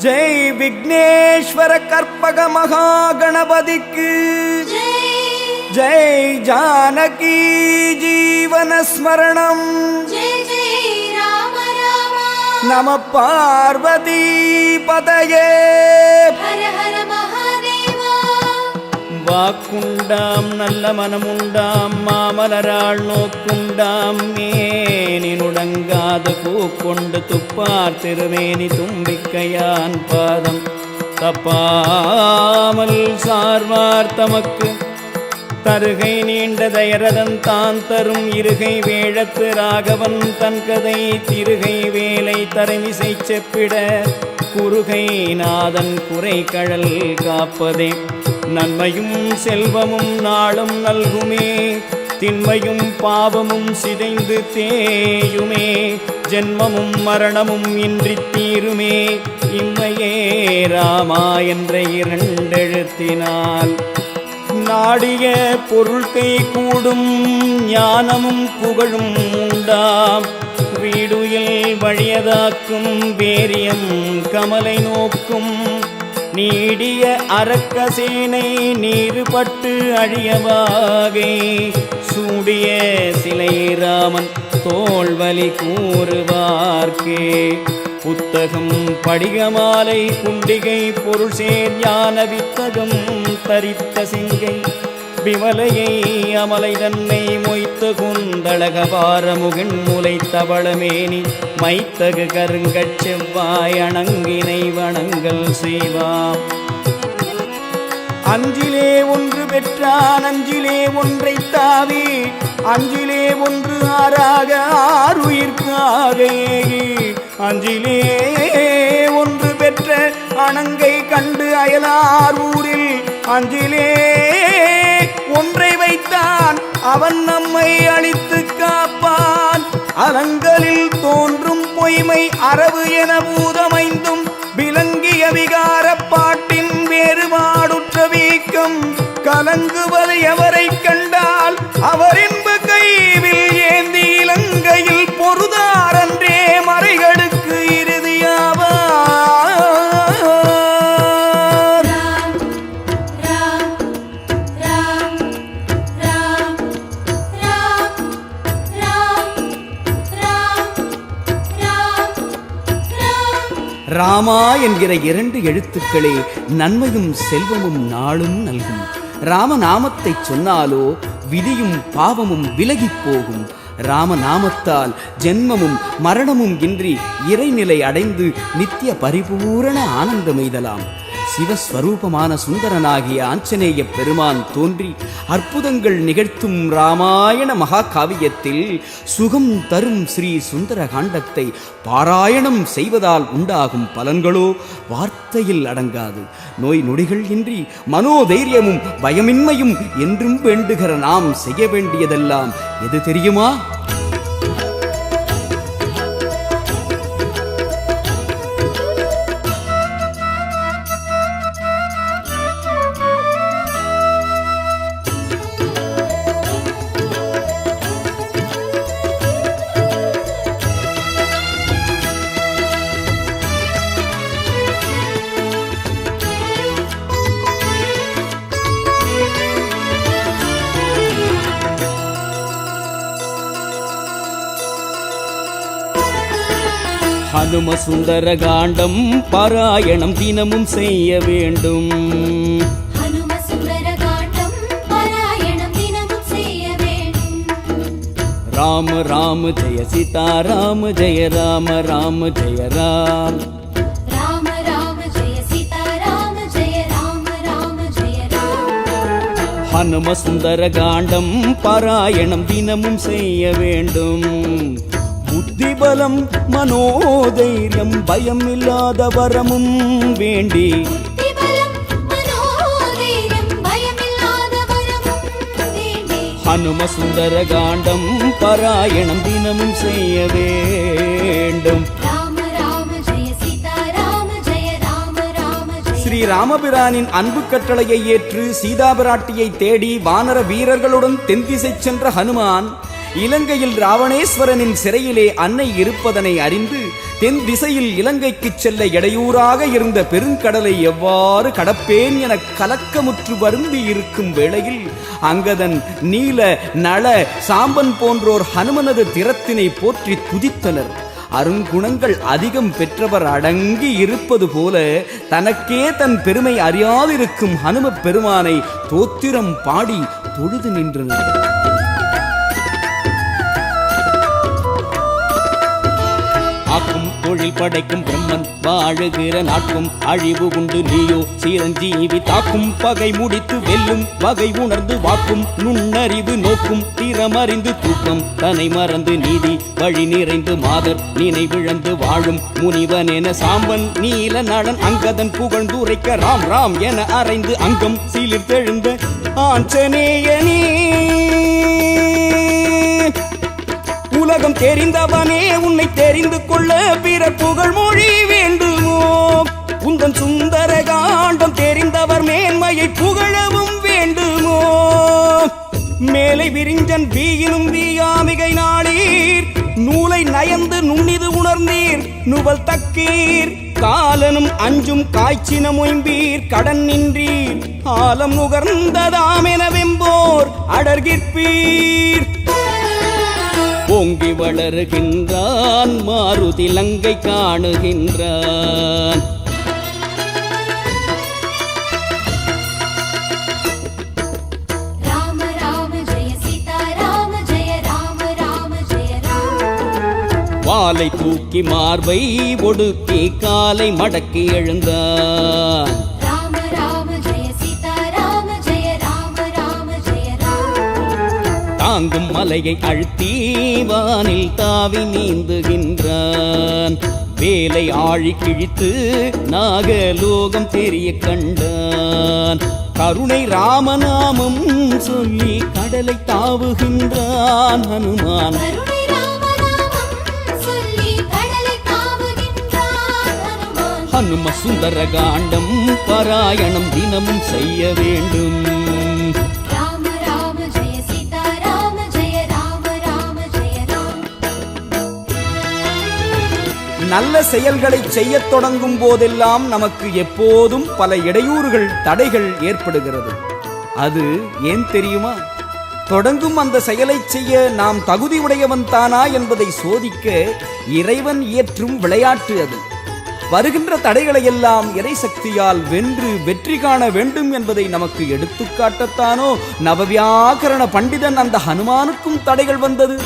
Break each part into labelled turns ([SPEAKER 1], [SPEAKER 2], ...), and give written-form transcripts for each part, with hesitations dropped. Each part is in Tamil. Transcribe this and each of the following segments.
[SPEAKER 1] ஜெய் விக்னேஸ்வர கற்பக மகாகணபதிக்கு ஜெய் ஜானகி ஜீவன ஸ்மரணம் நம பார்வதி பதயே வாக்குண்டாம் நல்ல மனமுண்டாம் மாமலராள் நோக்குண்டாம் மேனினுடங்காது பூக்கொண்டு துப்பார் திருமேனி தும்பிக்கையான் பாதம் தப்பாமல் சார்வார் தமக்கு தருகை நீண்ட தயரதன் தான் தரும் இருகை வேழத்து ராகவன் தன் கதை திருகை வேலை தரமிசை செப்பிட குறுகை நாதன் குறை கழல் காப்பதே நன்மையும் செல்வமும் நாளும் நல்குமே திண்மையும் பாவமும் சிதைந்து தேயுமே ஜென்மமும் மரணமும் இன்றி தீருமே இம்மையே ராமா என்ற இரண்டெழுத்தினால் நாடிய பொருள் கை கூடும் ஞானமும் புகழும் உண்டாம் வீடுயில் வழியதாக்கும் வேரியம் கமலை நோக்கும் நீடிய அரக்கசேனை நீருபட்டு அழியவாகே சூடிய சிலை ராமன் தோள்வலி கூறுவார்க்கே புத்தகம் படிகமாலை குண்டிகை பொருள் சேர் ஞான வித்தகம் தரித்த சிங்கை விமலையை அமலை தன்னை மொய்த்த குந்தளகபார முகின் முலை தவளமேனி மைத்தகு கருங்கச் செவ்வாய் அணங்கினை வணங்கல் செய்வாம் அஞ்சிலே ஒன்று பெற்றான் அஞ்சிலே ஒன்றை தாவி அஞ்சிலே ஒன்று ஆறாக ஆறுயிர்க்காக ஏகி அஞ்சிலே ஒன்று பெற்ற அணங்கை கண்டு அயலார் ஊரில் அஞ்சிலே ஒன்றை வைத்தான் அவன் நம்மை அழித்து காப்பான் அலங்களில் தோன்றும் பொய்மை அரவு என பூதமைந்தும் விளங்கிய விகார பாட்டின் வேறுபாடுற்ற வீக்கம் கலங்குவது எவரை கண்டால் அவர் என்பு கைவில் ஏந்தி இலங்கையில் பொருதாரன்றே மறைகளுக்கு இறுதியாவார். ராமா என்கிற இரண்டு எழுத்துக்களே நன்மையும் செல்வமும் நாளும் நல்கும். ராமநாமத்தை சொன்னாலோ விதியும் பாவமும் விலகிப் போகும். ராமநாமத்தால் ஜென்மமும் மரணமும் இன்றி இறைநிலை அடைந்து நித்திய பரிபூரண ஆனந்தமெய்தலாம். சிவஸ்வரூபமான சுந்தரனாகிய ஆஞ்சநேய பெருமான் தோன்றி அற்புதங்கள் நிகழ்த்தும் ராமாயண மகாகாவியத்தில் சுகம் தரும் ஸ்ரீ சுந்தர காண்டத்தை பாராயணம் செய்வதால் உண்டாகும் பலன்களோ வார்த்தையில் அடங்காது. நோய் நொடிகள் இன்றி மனோதைரியமும் பயமின்மையும் என்றும் வேண்டுகிற நாம் செய்ய வேண்டியதெல்லாம் எது தெரியுமா? ஹனும சுந்தர காண்டம் பாராயணம் தினமும் செய்ய வேண்டும்.
[SPEAKER 2] ஹனும சுந்தர காண்டம் பாராயணம் தினமும் செய்ய வேண்டும்.
[SPEAKER 1] ராம ராம ஜெய சீதா ராம ஜெய ராம ராம ஜெய ராம்.
[SPEAKER 2] ராம ராம ஜெய சீதா ராம ஜெய ராம ராம ஜெய ராம்.
[SPEAKER 1] ஹனும சுந்தர காண்டம் பாராயணம் தினமும் செய்ய வேண்டும். புத்திபலம் மனோதைரியம் பயம் இல்லாத வரமும் வேண்டி ஹனும சுந்தர காண்டம் பாராயணம் தினமும் செய்ய வேண்டும். ஸ்ரீ ராமபிரானின் அன்பு கட்டளையை ஏற்று சீதாபிராட்டியை தேடி வானர வீரர்களுடன் தென்திசை சென்ற ஹனுமான் இலங்கையில் ராவணேஸ்வரனின் சிறையிலே அன்னை இருப்பதனை அறிந்து தென் திசையில் இலங்கைக்குச் செல்ல இடையூறாக இருந்த பெருங்கடலை எவ்வாறு கடப்பேன் என கலக்கமுற்று வருந்தி இருக்கும் வேளையில் அங்கதன், நீல, நள, சாம்பன் போன்றோர் ஹனுமனது திறத்தினை போற்றி துதித்தனர். அருங்குணங்கள் அதிகம் பெற்றவர் அடங்கி இருப்பது போல தனக்கே தன் பெருமை அறியாதிருக்கும் ஹனும பெருமானை தோத்திரம் பாடி தொழுது நின்றனர். ஆக்கும் தொழில் படைக்கும் பிரம்மன் வாழுகிற நாட்கும் அழிவு உண்டு நீயோ சீரஞ்சீவி தாக்கும் பகை முடித்து வெல்லும் வகை உணர்ந்து வாக்கும் நுண்ணறிவு நோக்கும் திறமறிந்து தூக்கம் தன்னை மறந்து நீதி வழி நிறைந்து மாதர் நினைவிழந்து வாழும் முனிவன் என சாம்பன் நீல நடன் அங்கதன் புகழ்ந்துரைக்க ராம் ராம் என அறைந்து அங்கம் சீலிர்த்தெழுந்த ஆஞ்சநேயனே. உலகம் தெரிந்தவனே உன்னை தெரிந்து கொள்ள பிறர் புகழ் மொழி வேண்டுமோ? உந்தன் சுந்தர காண்டம் தெரிந்தவர் மேன்மையை புகழவும் வேண்டுமோ? மேலை விரிஞ்சன் வீயினும் வீயாமிகை நாளீர் நூலை நயந்து நுண்ணிது உணர்ந்தீர் நுவல் தக்கீர் காலனும் அஞ்சும் காய்ச்சின மொயம்பீர் கடன் நின்றீர் ஆலம் நுகர்ந்ததாமென வெம்போர் அடர்கிற்பீர். ஓங்கி வளருகின்றான் மாருதி லங்கை காணுகின்றான்.
[SPEAKER 2] ராம ராம ஜெய சீதா ராம ஜெய ராம ராம ஜெய ராம.
[SPEAKER 1] வாளை தூக்கி மார்பை ஒடுக்கி காலை மடக்கி எழுந்தான்.
[SPEAKER 2] ராம ராம ஜெய சீதா ராம ஜெய ராம ராம ஜெய ராம.
[SPEAKER 1] தாங்கும் மலையை அழுத்தி வானில் தாவி நீந்துகின்றான். வேலை ஆழி கிழித்து நாகலோகம் தெரிய கண்டான். கருணை ராமநாமம் சொல்லி கடலை தாவுகின்றான் ஹனுமான்.
[SPEAKER 2] கருணை ராமநாமம் சொல்லி கடலை தாவுகின்றான் ஹனுமான்.
[SPEAKER 1] ஹனும சுந்தர காண்டம் பாராயணம் தினமும் செய்ய வேண்டும்.
[SPEAKER 2] ராம ராம ஜெய சீதா ராம ஜெய ராம ராம ஜெய ராம.
[SPEAKER 1] நல்ல செயல்களை செய்யத் தொடங்கும் போதெல்லாம் நமக்கு எப்போதும் பல இடையூறுகள் தடைகள் ஏற்படுகிறது. அது ஏன் தெரியுமா? தொடங்கும் அந்த செயலை செய்ய நாம் தகுதியுடையவன் தானா என்பதை சோதிக்க இறைவன் இயற்றும் விளையாட்டு அது. வருகின்ற தடைகளை எல்லாம் இறை சக்தியால் வென்று வெற்றி காண வேண்டும் என்பதை நமக்கு எடுத்துக்காட்டத்தானோ நவவியாக்கரண பண்டிதன் அந்த ஹனுமானுக்கும் தடைகள் வந்தது.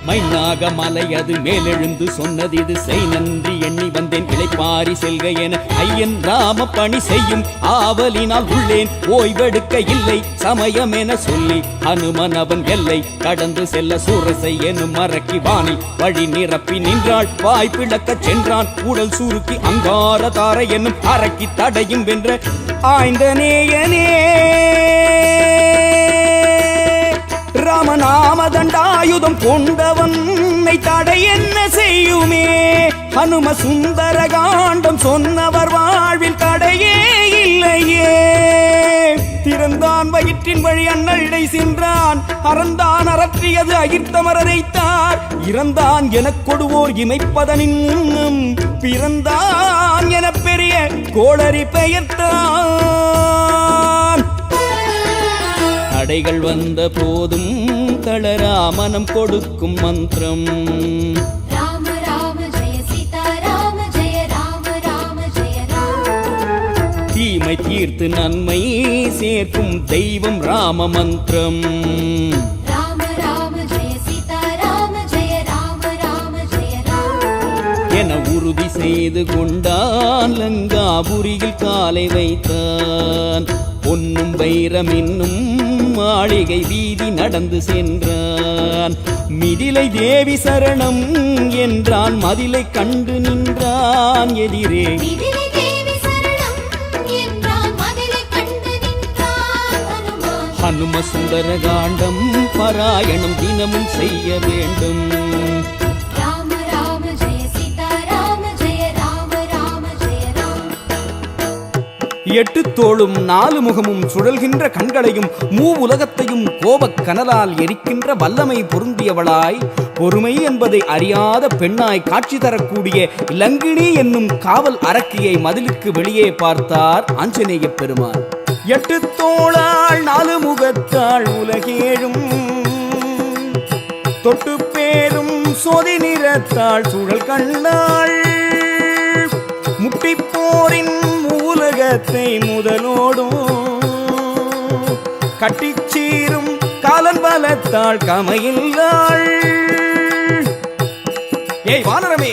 [SPEAKER 1] மைனாக மலை அது மேலெழுந்து சொன்னது இது செய் நன்றி எண்ணி வந்தேன் இளைப்பாரி செல்க என ஐயன் ராம பணி செய்யும் ஆவலினால் உள்ளேன் ஓய்வெடுக்க இல்லை சமயம் என சொல்லி ஹனுமன் அவன் எல்லை கடந்து செல்ல சூரசை எனும் மறக்கி வாணி வழி நிரப்பி நின்றாள் வாய்ப்பிழக்கச் சென்றான் உடல் சுருக்கி அங்கார தாரை என்னும் அரக்கி தடையும் வென்ற ஆய்ந்தநேயனே. ராமநாம தண்டாயுதம் கொண்டவனை தடை என்ன செய்யுமே? ஹனும சுந்தர காண்டம் சொன்னவர் வாழ்வில் தடையே இல்லையே. திறந்தான் வயிற்றின் வழி அண்ணழை சென்றான் அறந்தான் அறற்றியது அகிர்த்தமரைத்தார் இறந்தான் எனக் கொடுவோர் இமைப்பதனின் முன்னும் பிறந்தான் என பெரிய கோளரி பெயர்த்தான். தடைகள் வந்த போதும் தளராமனம் கொடுக்கும் மந்திரம்.
[SPEAKER 2] ராம ராம ஜெய சீதா ராம ஜெய ராம ராம ஜெய ராம.
[SPEAKER 1] தீமை தீர்த்து நன்மை சேர்க்கும் தெய்வம் ராம மந்திரம்.
[SPEAKER 2] ராம ராம ஜெய சீதா ராம ஜெய ராம ராம ஜெய ராம.
[SPEAKER 1] என உறுதி செய்து கொண்டான் லங்காபுரியில் காலை வைத்தான். பொன்னும் வைரம் இன்னும் மாளிகை வீதி நடந்து சென்றான். மிதிலை தேவி சரணம் என்றான் மதிலை கண்டு நின்றான் எதிரே.
[SPEAKER 2] மிதிலை தேவி சரணம் என்றான் மதிலை கண்டு நின்றான் ஹனுமான்.
[SPEAKER 1] ஹனும சுந்தர காண்டம் பாராயணம் தினமும் செய்ய வேண்டும்.
[SPEAKER 2] ராம ராம ஜெய சீதா ராம ஜெய ராம ராம ஜெய ராம.
[SPEAKER 1] 8 தோளும் 4 முகமும் சுழல்கின்ற கண்களையும் உலகத்தையும் கோபக் கனலால் எரிக்கின்ற வல்லமை பொருந்தியவளாய் பொறுமை என்பதை அறியாத பெண்ணாய் காட்சி தரக்கூடிய லங்கினி என்னும் காவல் அரக்கியை மதிலுக்கு வெளியே பார்த்தார் ஆஞ்சநேய பெருமான். 8 தோளாள் 4 முகத்தாள் உலகேழும் தொட்டு பேரும் சோதி நிறத்தாள் சுழல் கண்ணாள் முட்டிப்போரின் உலகத்தை முதலோடும் கட்டிச்சீரும் காலன் பலத்தாள் கமையில்லாள். ஏய் வானரமே,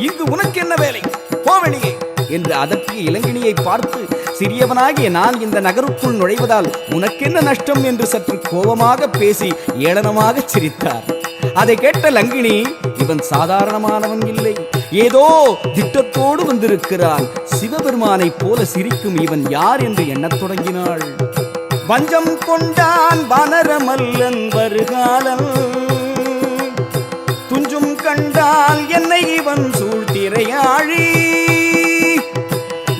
[SPEAKER 1] இங்கு உனக்கு என்ன வேலை? போவெளியே என்று அதட்டிய இளங்கினியை பார்த்து, சிறியவனாகிய நான் இந்த நகருக்குள் நுழைவதால் உனக்கென்ன நஷ்டம் என்று சற்று கோபமாக பேசி ஏளனமாக சிரித்தார். அதை கேட்ட லங்கினி, இவன் சாதாரணமானவன் இல்லை, ஏதோ திட்டத்தோடு வந்திருக்கிறான், சிவபெருமானைப் போல சிரிக்கும் இவன் யார் என்று எண்ணத் தொடங்கினாள். வஞ்சம் கொண்டான் வானரமல்லன் வருகாலன் துஞ்சும் கண்டால் என்னை இவன் சூழ்த்திரையாழி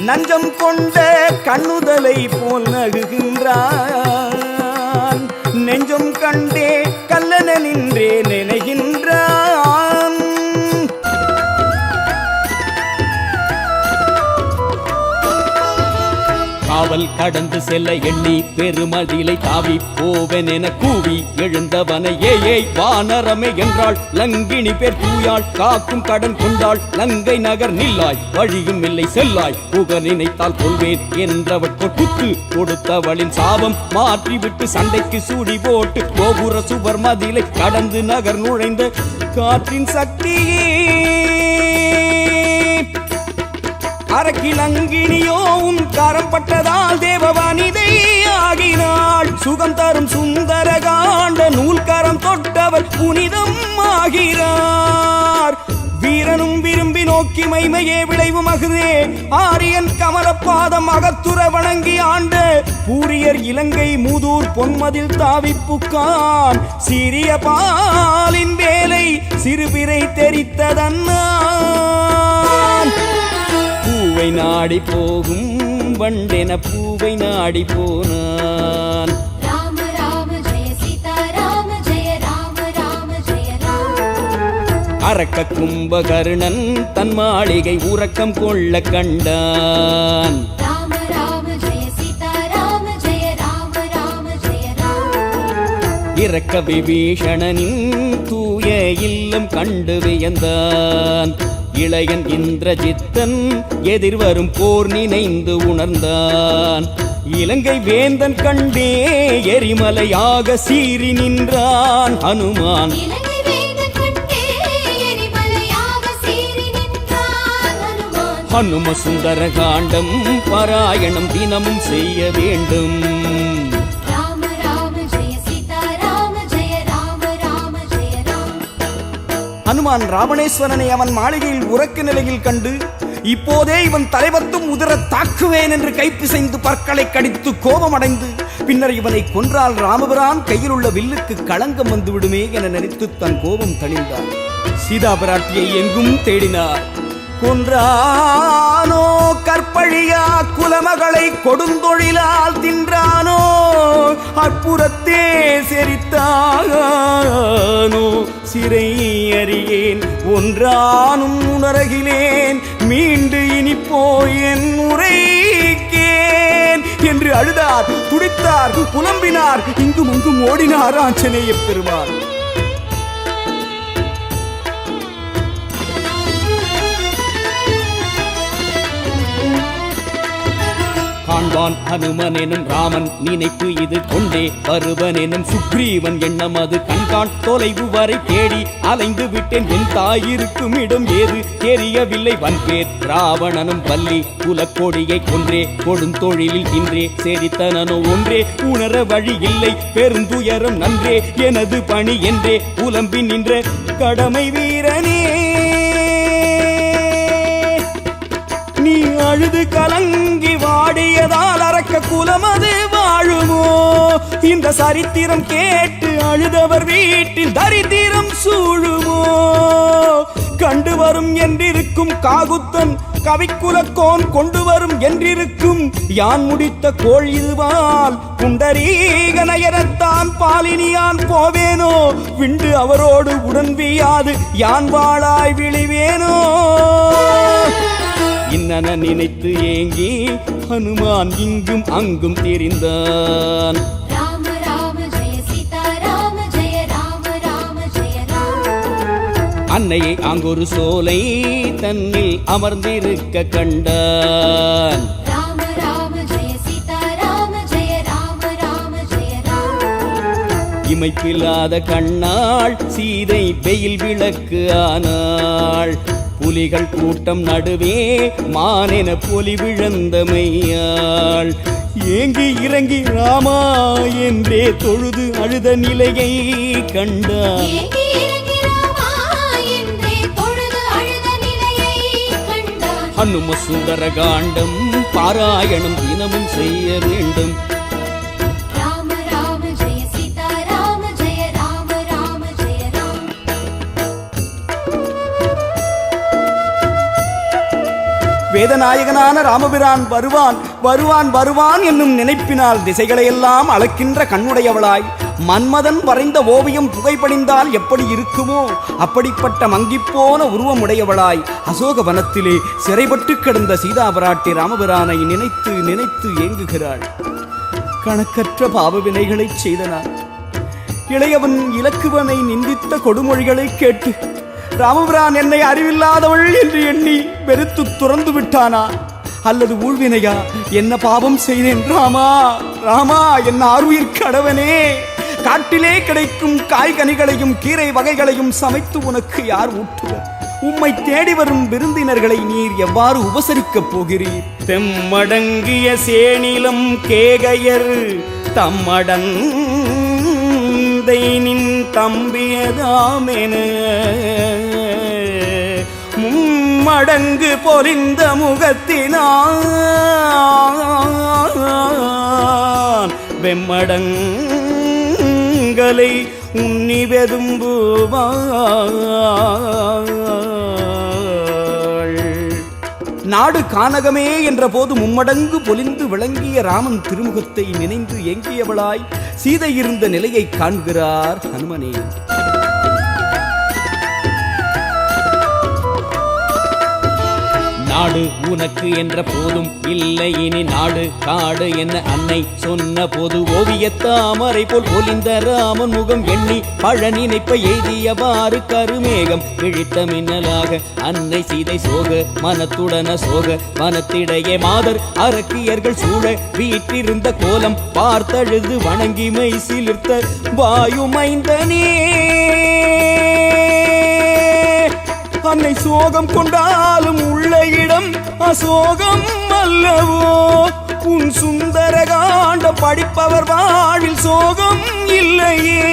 [SPEAKER 1] நஞ்சம் கொண்ட கண்ணுதலை போல் நகுகின்றான் நெஞ்சம் கண்டே கல்லன நின்றே நினைகின்றான்.
[SPEAKER 3] காவல் கடந்து செல்ல எண்ணி பெருமதிலை தாவி போவன் என கூவி எழுந்தவனை ஏய் வானரமே என்றாள். லங்கினி பேர் தூயாள் காக்கும் கடன் கொண்டாள். லங்கை நகர் நில்லாய் வழியும் இல்லை செல்லாய் புக நினைத்தால் கொள்வேன் என்றவள் கொட்டுத்து கொடுத்தவளின் சாபம் மாற்றிவிட்டு சண்டைக்கு சூடி போட்டு கோபுர சுவர் மதிலை கடந்து நகர் நுழைந்த காற்றின் சக்தியே அரக்கிலங்கினியோ உன் கரம் பட்டதால் தேவவானிதை ஆகினாள். சுகம் தரும் சுந்தர காண்ட நூல் கரம் தொட்டவர் புனிதம் ஆகிறார். வீரனும் விரும்பி நோக்கி மைமையே விளைவு மகுதே ஆரியன் கமலப்பாதம் அகத்துற வணங்கி ஆண்ட பூரியர் இலங்கை மூதூர் பொன்மதில் தாவிப்புக்கான் சிறிய பாலின் வேலை சிறுபிறை தெரித்ததன்னான். பூவை நாடி போகும் வண்டென பூவை நாடி போனான்.
[SPEAKER 2] ராம ராம ஜெய சீதா ராம ஜெய ராம ராம ஜெய ராம.
[SPEAKER 3] அரக்க கும்பகர்ணன் தன் மாளிகை உறக்கம் கொள்ள கண்டான்.
[SPEAKER 2] ராம ராம ஜெய சீதா ராம ஜெய ராம ராம ஜெய ராம.
[SPEAKER 3] இறக்க விபீஷணனின் தூய இல்லம் கண்டு வியந்தான். இளையன் இந்திரஜித்தன் எதிர்வரும் போர் நினைந்து உணர்ந்தான். இலங்கை வேந்தன் கண்டே எரிமலையாக சீறி நின்றான் ஹனுமான். ஹனும சுந்தர காண்டம் பாராயணம் தினமும் செய்ய வேண்டும்.
[SPEAKER 1] ஹனுமான் ராவணேஸ்வரனை அவன் மாளிகையில் உறக்க நிலையில் கண்டு, இப்போதே இவன் தலைவத்தும் உதிர தாக்குவேன் என்று கைப்பிசைந்து பற்களை கடித்து கோபமடைந்து, பின்னர் இவனை கொன்றால் ராமபிரான் கையில் உள்ள வில்லுக்கு களங்கம் வந்து விடுமே என நினைத்து தன் கோபம் தணிந்தார். சீதா பிராட்டியை எங்கும் தேடினார். கொன்றானோ கற்பழியா குலமகளை கொடுந்தொழிலால் தின்றானோ அற்புறத்தே செரித்தானோ சிறை அறியேன் ஒன்றானும் உணரகிலேன் மீண்டு இனி போய் என் உரைக்கேன் என்று அழுதார், துடித்தார், புலம்பினார், இங்கும் அங்கும் ஓடினார் ஆஞ்சநேய பெருமான்.
[SPEAKER 3] காண்பான் ஹனுமன் எனும் ராமன் நினைப்பு இது கொண்டே வருவன் எனும் சுக்ரீவன் எண்ணம் அது கண்காண் தொலைவு வரை தேடி அலைந்து விட்டேன் என் தாயிருக்கும் இடம் ஏது தெரியவில்லை வன்பேர் ராவணனும் பல்லி குலக்கோடியை கொன்றே கொடுந்தொழிலில் இன்றே சேரித்தனோ ஒன்றே உணர வழி இல்லை பெருந்துயரம் நன்றே எனது பணி என்றே புலம்பி நின்ற கடமை வீரனே நீ அழுது கலங்கி வாடியதால் அரக்க குலமது வாழுமோ இந்த சரித்திரம் கேட்டு அழுதவர் வீட்டில் தரித்திரம் சூழுமோ
[SPEAKER 1] கண்டு வரும் என்றிருக்கும் காகுத்தன் கவிக்குலக்கோன் கொண்டு வரும் என்றிருக்கும் யான் முடித்த கோள் இதுவால் புண்டரீகனயனத்தான் பாலினியான் போவேனோ விண்டு அவரோடு உடன் வீயாது யான் வாழாய் விழிவேனோ. இன்னன நினைத்து ஏங்கி ஹனுமான் இங்கும் அங்கும் தெரிந்தான்.
[SPEAKER 2] ராம ராம ஜெய சீதா ராம ஜெய ராம ராம ஜெய ராம.
[SPEAKER 3] அன்னையை அங்கொரு சோலை தன்னில் அமர்ந்திருக்க கண்டான்.
[SPEAKER 2] ராம ராம ஜெய சீதா ராம ஜெய ராம ராம ஜெய ராம.
[SPEAKER 3] இமைப்பில்லாத கண்ணாள் சீதை வெயில் விளக்கு ஆனாள். புலிகள் கூட்டம் நடுவே மானென பொலி விழந்தமையாள். ஏங்கி இறங்கி ராமா என்றே தொழுது அழுத நிலையை கண்டாள்.
[SPEAKER 2] ஏங்கி இறங்கி ராமா என்றே தொழுது அழுத நிலையை கண்டான்.
[SPEAKER 3] ஹனும சுந்தர காண்டம் பாராயணம் தினமும் செய்ய வேண்டும்.
[SPEAKER 2] ராம ராம ஜெய சீதா ராம ஜெய ராம ராம ஜெய ராம.
[SPEAKER 1] வேதநாயகனான ராமபிரான் வருவான் வருவான் வருவான் என்னும் நினைப்பினால் திசைகளையெல்லாம் அளக்கின்ற கண்ணுடையவளாய் மன்மதன் வரைந்த ஓவியம் புகைப்படிந்தால் எப்படி இருக்குமோ அப்படிப்பட்ட மங்கிப்போன உருவமுடையவளாய் அசோக வனத்திலே சிறைப்பட்டு கிடந்த சீதாபிராட்டி ராமபிரானை நினைத்து நினைத்து ஏங்குகிறாள். கணக்கற்ற பாவ வினைகளைச் செய்தனார். இளையவன் இலக்குவனை நிந்தித்த கொடுமொழிகளை கேட்டு ராமபிரான் என்னை அறிவில்லாதவள் என்று எண்ணி வெறுத்து துறந்து விட்டானா அல்லது ஊழ்வினையா? என்ன பாவம் செய்தேன் ராமா ராமா என் ஆருயிர் கடவனே. காட்டிலே கிடைக்கும் காய்கனிகளையும் கீரை வகைகளையும் சமைத்து உனக்கு யார் ஊட்டுவர்? உம்மை தேடி வரும் விருந்தினர்களை நீர் எவ்வாறு உபசரிக்கப் போகிறீர்? தெம்மடங்கிய சேனிலம் கேகையர் தம்மடன் நின் தம்பியதாமென மும்மடங்கு பொறிந்த முகத்தினான் வெம்மடங்களை உன்னி வெதும்புவாள். நாடு கானகமே என்ற போது மும்மடங்கு பொலிந்து விளங்கிய ராமன் திருமுகத்தை நினைந்து ஏங்கியவளாய் சீதை இருந்த நிலையை காண்கிறார் ஹனுமனே.
[SPEAKER 3] நாடு உனக்கு என்ற போதும் இல்லை இனி நாடு காடு என்ன அன்னை சொன்ன போது ஓவியத்தாமரை போல் ஒலிந்த ராமன் முகம் எண்ணி பழ நினைப்ப எய்தியவாறு கருமேகம் கிழித்த மின்னலாக அன்னை சீதை சோக மனத்துடன சோக மனத்திடையே மாதர் அரக்கியர்கள் சூழ வீற்றிருந்த கோலம் பார்த்தழுது வணங்கி மை சிலிர்த்த வாயுமைந்தனே. அன்னை சோகம் கொண்டாலும் உள்ள இடம் அசோகம் அல்லவோ? உன் சுந்தர காண்டம் படிப்பவர் வாழ்வில் சோகம் இல்லையே.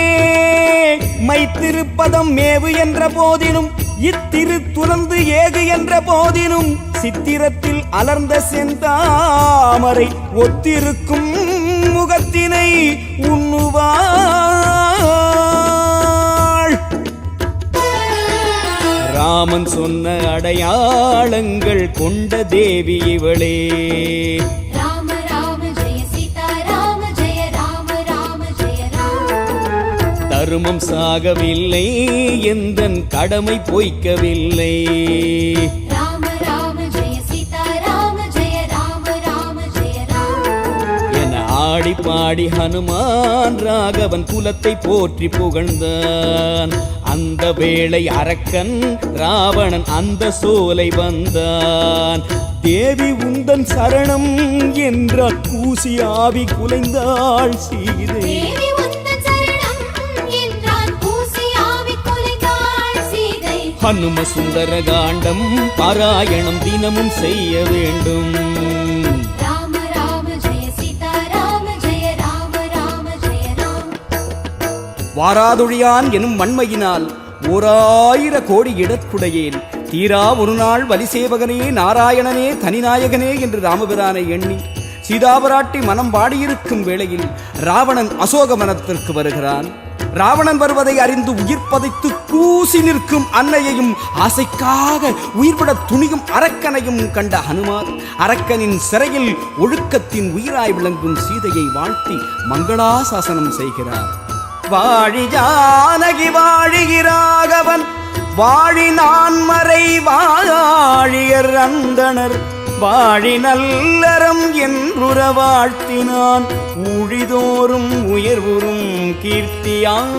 [SPEAKER 3] மைத்திருப்பதம் மேவு என்ற போதினும் இத்திரு துறந்து ஏகு என்ற போதினும் சித்திரத்தில் அலர்ந்த செந்தாமரை ஒத்திருக்கும் முகத்தினை உண்ணுவாள். ராமன் சொன்ன அடையாளங்கள் கொண்ட தேவி இவளே.
[SPEAKER 2] ராம ராம ஜெய சீதா ராம ஜெய ராம ராம ஜெய ராம.
[SPEAKER 3] தருமம் சாகவில்லை எந்தன் கடமை பொய்க்கவில்லை.
[SPEAKER 2] ராம ராம ஜெய சீதா ராம ஜெய ராம ராம ஜெய ராம.
[SPEAKER 3] என ஆடி பாடி ஹனுமான் ராகவன் குலத்தை போற்றி புகழ்ந்தான். அந்த வேளை அரக்கன் ராவணன் அந்த சோலை வந்தான். தேவி உந்தன் சரணம் என்ற கூசி ஆவி குலைந்தாள் சீதை.
[SPEAKER 2] தேவி உந்தன் சரணம் என்றான் கூசி ஆவி குலைந்தாள் சீதை.
[SPEAKER 3] ஹனும சுந்தர காண்டம் பாராயணம் தினமும் செய்ய வேண்டும்.
[SPEAKER 2] ராம ராம ஜெய சீதா ராம ஜெய ராம ராம ஜெய ராம.
[SPEAKER 1] வாராதொழியான் எனும் வன்மையினால் ஓராயிர கோடி இடத்துடையேன் தீரா ஒரு நாள் வலிசேவகனே நாராயணனே தனிநாயகனே என்று ராமபிரானை எண்ணி சீதாபிராட்டி மனம் வாடியிருக்கும் வேளையில் ராவணன் அசோக வனத்திற்கு வருகிறான். ராவணன் வருவதை அறிந்து உயிர் பதைத்து கூசி நிற்கும் அன்னையையும் ஆசைக்காக உயிர்விட துணியும் அரக்கனையும் கண்ட ஹனுமான் அரக்கனின் சிறையில் ஒழுக்கத்தின் உயிராய் விளங்கும் சீதையை வாழ்த்தி மங்களாசாசனம் செய்கிறார். வாழி ஜானகி வாழிகிறாகவன் வாழி நான்மறை வாழியர் அந்தணர் வாழி நல்லறம் என்றுற வாழ்த்தினான் ஊழிதோறும் உயர்வுறும் கீர்த்தியான்.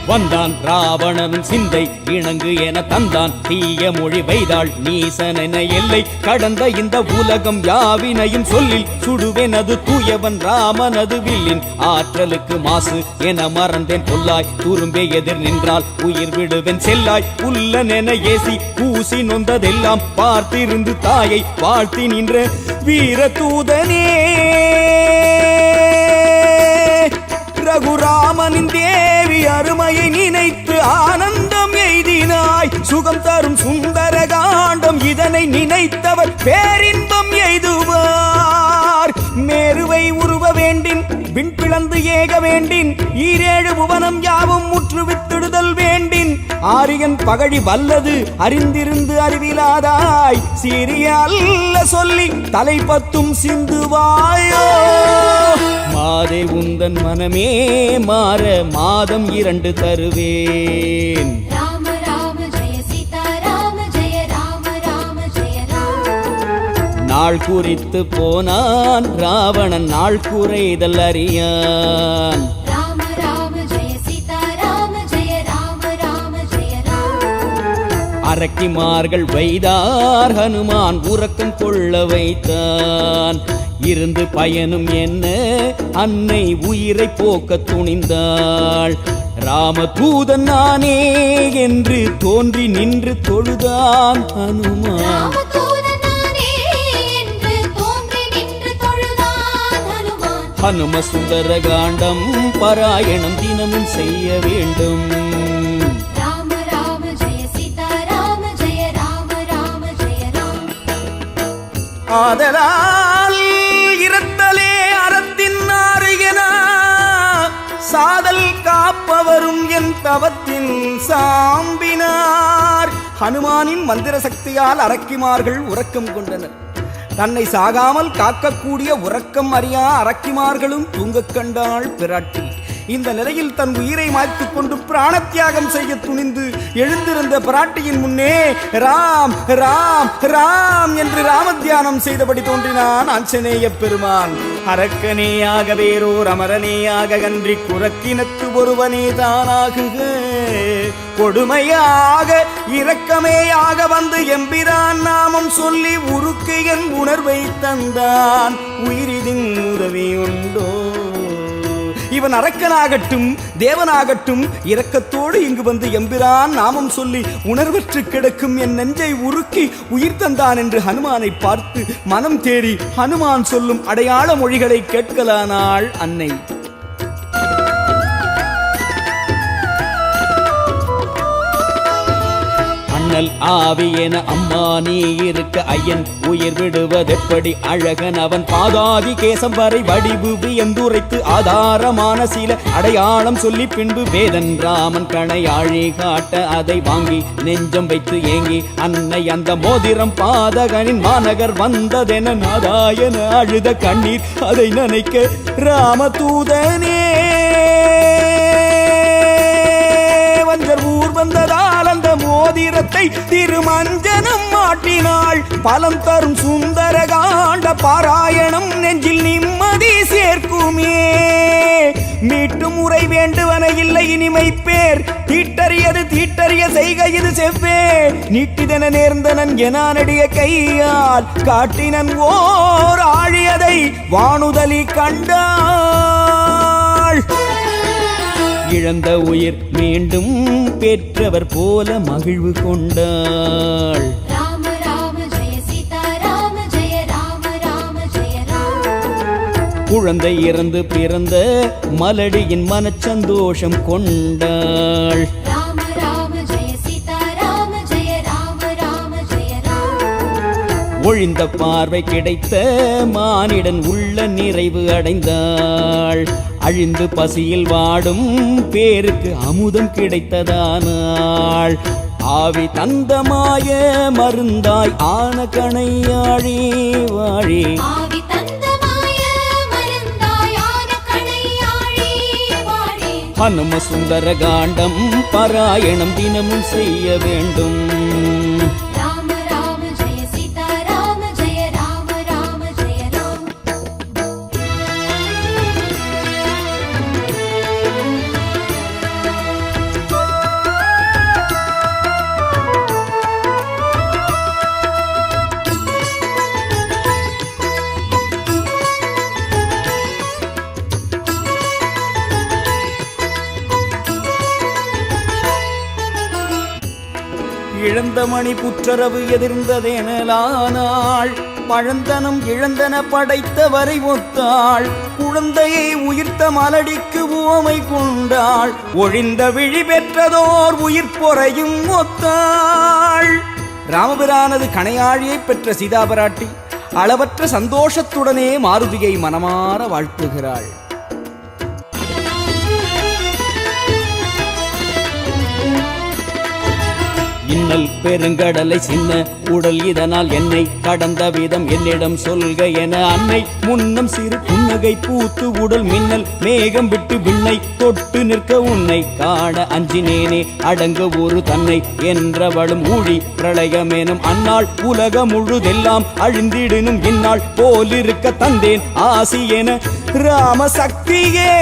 [SPEAKER 3] வந்தான் ராவணன் சிந்தை இணங்கு என தந்தான் தீய மொழி வைதாள் நீசனென எல்லை கடந்த இந்த உலகம் யாவினையும் சொல்லில் சுடுவெனது தூயவன் ராமனது வில்லின் ஆற்றலுக்கு மாசு என மறந்தேன் பொல்லாய் துரும்பே எதிர் நின்றால் உயிர் விடுவேன் செல்லாய் புல்லனென ஏசி பூசி நொந்ததெல்லாம் பார்த்திருந்து தாயை வாழ்த்தி நின்ற வீர தூதனே ரகுராமனின் தேவி அருமையை நினைத்து ஆனந்தம் எய்தினாய் சுகம் தரும் சுந்தர காண்டம் இதனை நினைத்தவர் பேரின்பம் எய்துவார். மேருவை உருவ வேண்டின் விண் பிளந்து ஏக வேண்டின் ஈரேழு புவனம் யாவும் முற்றுவித்திடுதல் வேண்டின் ஆரியன் பகழி வல்லது அறிந்திருந்து அறிவிலாதாய் சீரிய அல்ல சொல்லி தலை பத்தும் சிந்துவாயோ. மாதே உந்தன் மனமே மாற மாதம் 2 தருவேன்.
[SPEAKER 2] ராம ராம ஜெய சீதா ராம ஜெய ராம ராம ஜெய ராம.
[SPEAKER 3] நாள் குறித்து போனான் ராவணன் நாள் குறைதல் அறியான்.
[SPEAKER 2] ராம ராம ஜெய சீதா ராம ஜெய ராம ராம ஜெய ராம.
[SPEAKER 3] அரக்கிமார்கள் வைதார் ஹனுமான் உறக்கம் கொள்ள வைத்தான். இருந்து பயனும் என்ன அன்னை உயிரை போக்க துணிந்தாள். ராமதூதன் நானே என்று தோன்றி நின்று தொழுதான் ஹனுமான்.
[SPEAKER 2] ராமதூதன் நானே என்று தோன்றி நின்று தொழுதான் ஹனுமான்.
[SPEAKER 3] ஹனும சுந்தர காண்டம் பாராயணம் தினமும் செய்ய வேண்டும்.
[SPEAKER 2] ராம ராம ஜெய சீதா ராம ஜெய ராம ராம ஜெய ராம.
[SPEAKER 1] ஆதலால் இரத்தலே அறத்தின் ஆறுயன சாதல் காப்பவரும் என் தவத்தின் சாம்பினார். ஹனுமானின் மந்திர சக்தியால் அரக்கிமார்கள் உறக்கம் கொண்டனர். தன்னை சாகாமல் காக்கக்கூடிய உறக்கம் அறியா அரக்கிமார்களும் தூங்கக் கண்டாள் பிராட்டி. இந்த நிலையில் தன் உயிரை மாய்த்துக் கொண்டு பிராணத்தியாகம் செய்ய துணிந்து எழுந்திருந்த பிராட்டியின் முன்னே ராம் ராம் ராம் என்று ராமத்தியானம் செய்தபடி தோன்றினான் ஆஞ்சநேய பெருமான். அரக்கனேயாக வேறோர் அமரனேயாக கன்றி குரக்கினத்து ஒருவனே தானாகுக கொடுமையாக இரக்கமேயாக வந்து எம்பிரான் நாமம் சொல்லி உருக்கு என் உணர்வை தந்தான் உயிரிதின் உதவி உண்டோ. இவன் அரக்கனாகட்டும் தேவனாகட்டும் இரக்கத்தோடு இங்கு வந்து எம்பிரான் நாமம் சொல்லி உணர்வற்று கிடக்கும் என் நெஞ்சை உருக்கி உயிர் தந்தான் என்று ஹனுமானை பார்த்து மனம் தேடி ஹனுமான் சொல்லும் அடையாள மொழிகளை கேட்கலானாள் அன்னை. அண்ணல் ஆவி என அம்மா நீ இருக்க ஐயன் உயிர் விடுவதெப்படி அழகன் அவன் பாதாதி கேசம் வரை வடிவு வியந்துரைத்து ஆதாரமான சில அடையாளம் சொல்லி பின்பு வேதன் ராமன் கணையாழி காட்ட அதை வாங்கி நெஞ்சம் வைத்து ஏங்கி அன்னை அந்த மோதிரம் பாதகனின் மாநகர் வந்ததென நாதாயன அழுத கண்ணீர் அதை நினைக்க ராமதூதனே வஞ்சர் ஊர் வந்ததால் அந்த மோதிரத்தை திருமஞ்சனம் மாட்டினாள். பலம் தரும் சுந்தர காண்ட பாராயணம் நெஞ்சில் நிம்மதி சேர்க்குமே. மீட்டும் முறை வேண்டுவன இல்லை இனிமை பேர் தீட்டறியது தீட்டறிய செய்க இது செவ்வே நீட்டிதென நேர்ந்தனன் எனானடிய கையால் காட்டினன் ஓர் ஆழியதை வானுதலி கண்டாள். இழந்த உயிர் மீண்டும் பெற்றவர் போல மகிழ்வு கொண்டாள்.
[SPEAKER 2] ராம ராம ஜெய சீதா ராம ஜெய ராம ராம ஜெய ராம.
[SPEAKER 3] குழந்தை இறந்து பிறந்த மலடியின் மனச்சந்தோஷம் கொண்டாள்.
[SPEAKER 2] ராம ராம ஜெய சீதா ராம ஜெய ராம ராம ஜெய ராம.
[SPEAKER 3] ஒழிந்த பார்வை கிடைத்த மானிடன் உள்ள நிறைவு அடைந்தாள். அழிந்து பசியில் வாடும் பேருக்கு அமுதம் கிடைத்ததானாள். ஆவி தந்தமாய மருந்தாய் ஆன கணையாழி வாழி.
[SPEAKER 2] ஆவி தந்தமாய மருந்தாய் ஆன கணையாழி வாழி.
[SPEAKER 3] ஹனும சுந்தர காண்டம் பாராயணம் தினமும் செய்ய வேண்டும்.
[SPEAKER 2] ராம ராம ஜெய சீதா ராம ஜெய ராம ராம ஜெய ராம.
[SPEAKER 1] இழந்த மணி புற்றரவு எதிர்ந்ததெனலானாள். பழந்தனம் இழந்தன படைத்தவரை ஒத்தாள். குழந்தையை உயிர்த்த மலடிக்கு உவமை கொண்டாள். ஒழிந்த விழி பெற்றதோர் உயிர் பொறையும் ஒத்தாள். ராமபிரானது கணையாழியை பெற்ற சீதாபிராட்டி அளவற்ற சந்தோஷத்துடனே மாருதியை மனமாற வாழ்த்துகிறாள்.
[SPEAKER 3] இன்னல் பெருங்கடலை சின்ன உடல் இதனால் என்னை கடந்த விதம் என்னிடம் சொல்க என அன்னை முன்னம் சிறு புன்னகை பூத்து உடல் மின்னல் மேகம் விட்டு விண்ணை தொட்டு நிற்க உன்னை காண அஞ்சினேனே அடங்க ஒரு தன்னை என்றவளும் ஊழி பிரளயமேனும் அந்நாள் உலகம் முழுதெல்லாம் அழிந்திடனும் இந்நாள் போலிருக்க தந்தேன் ஆசி என ராமசக்தியே.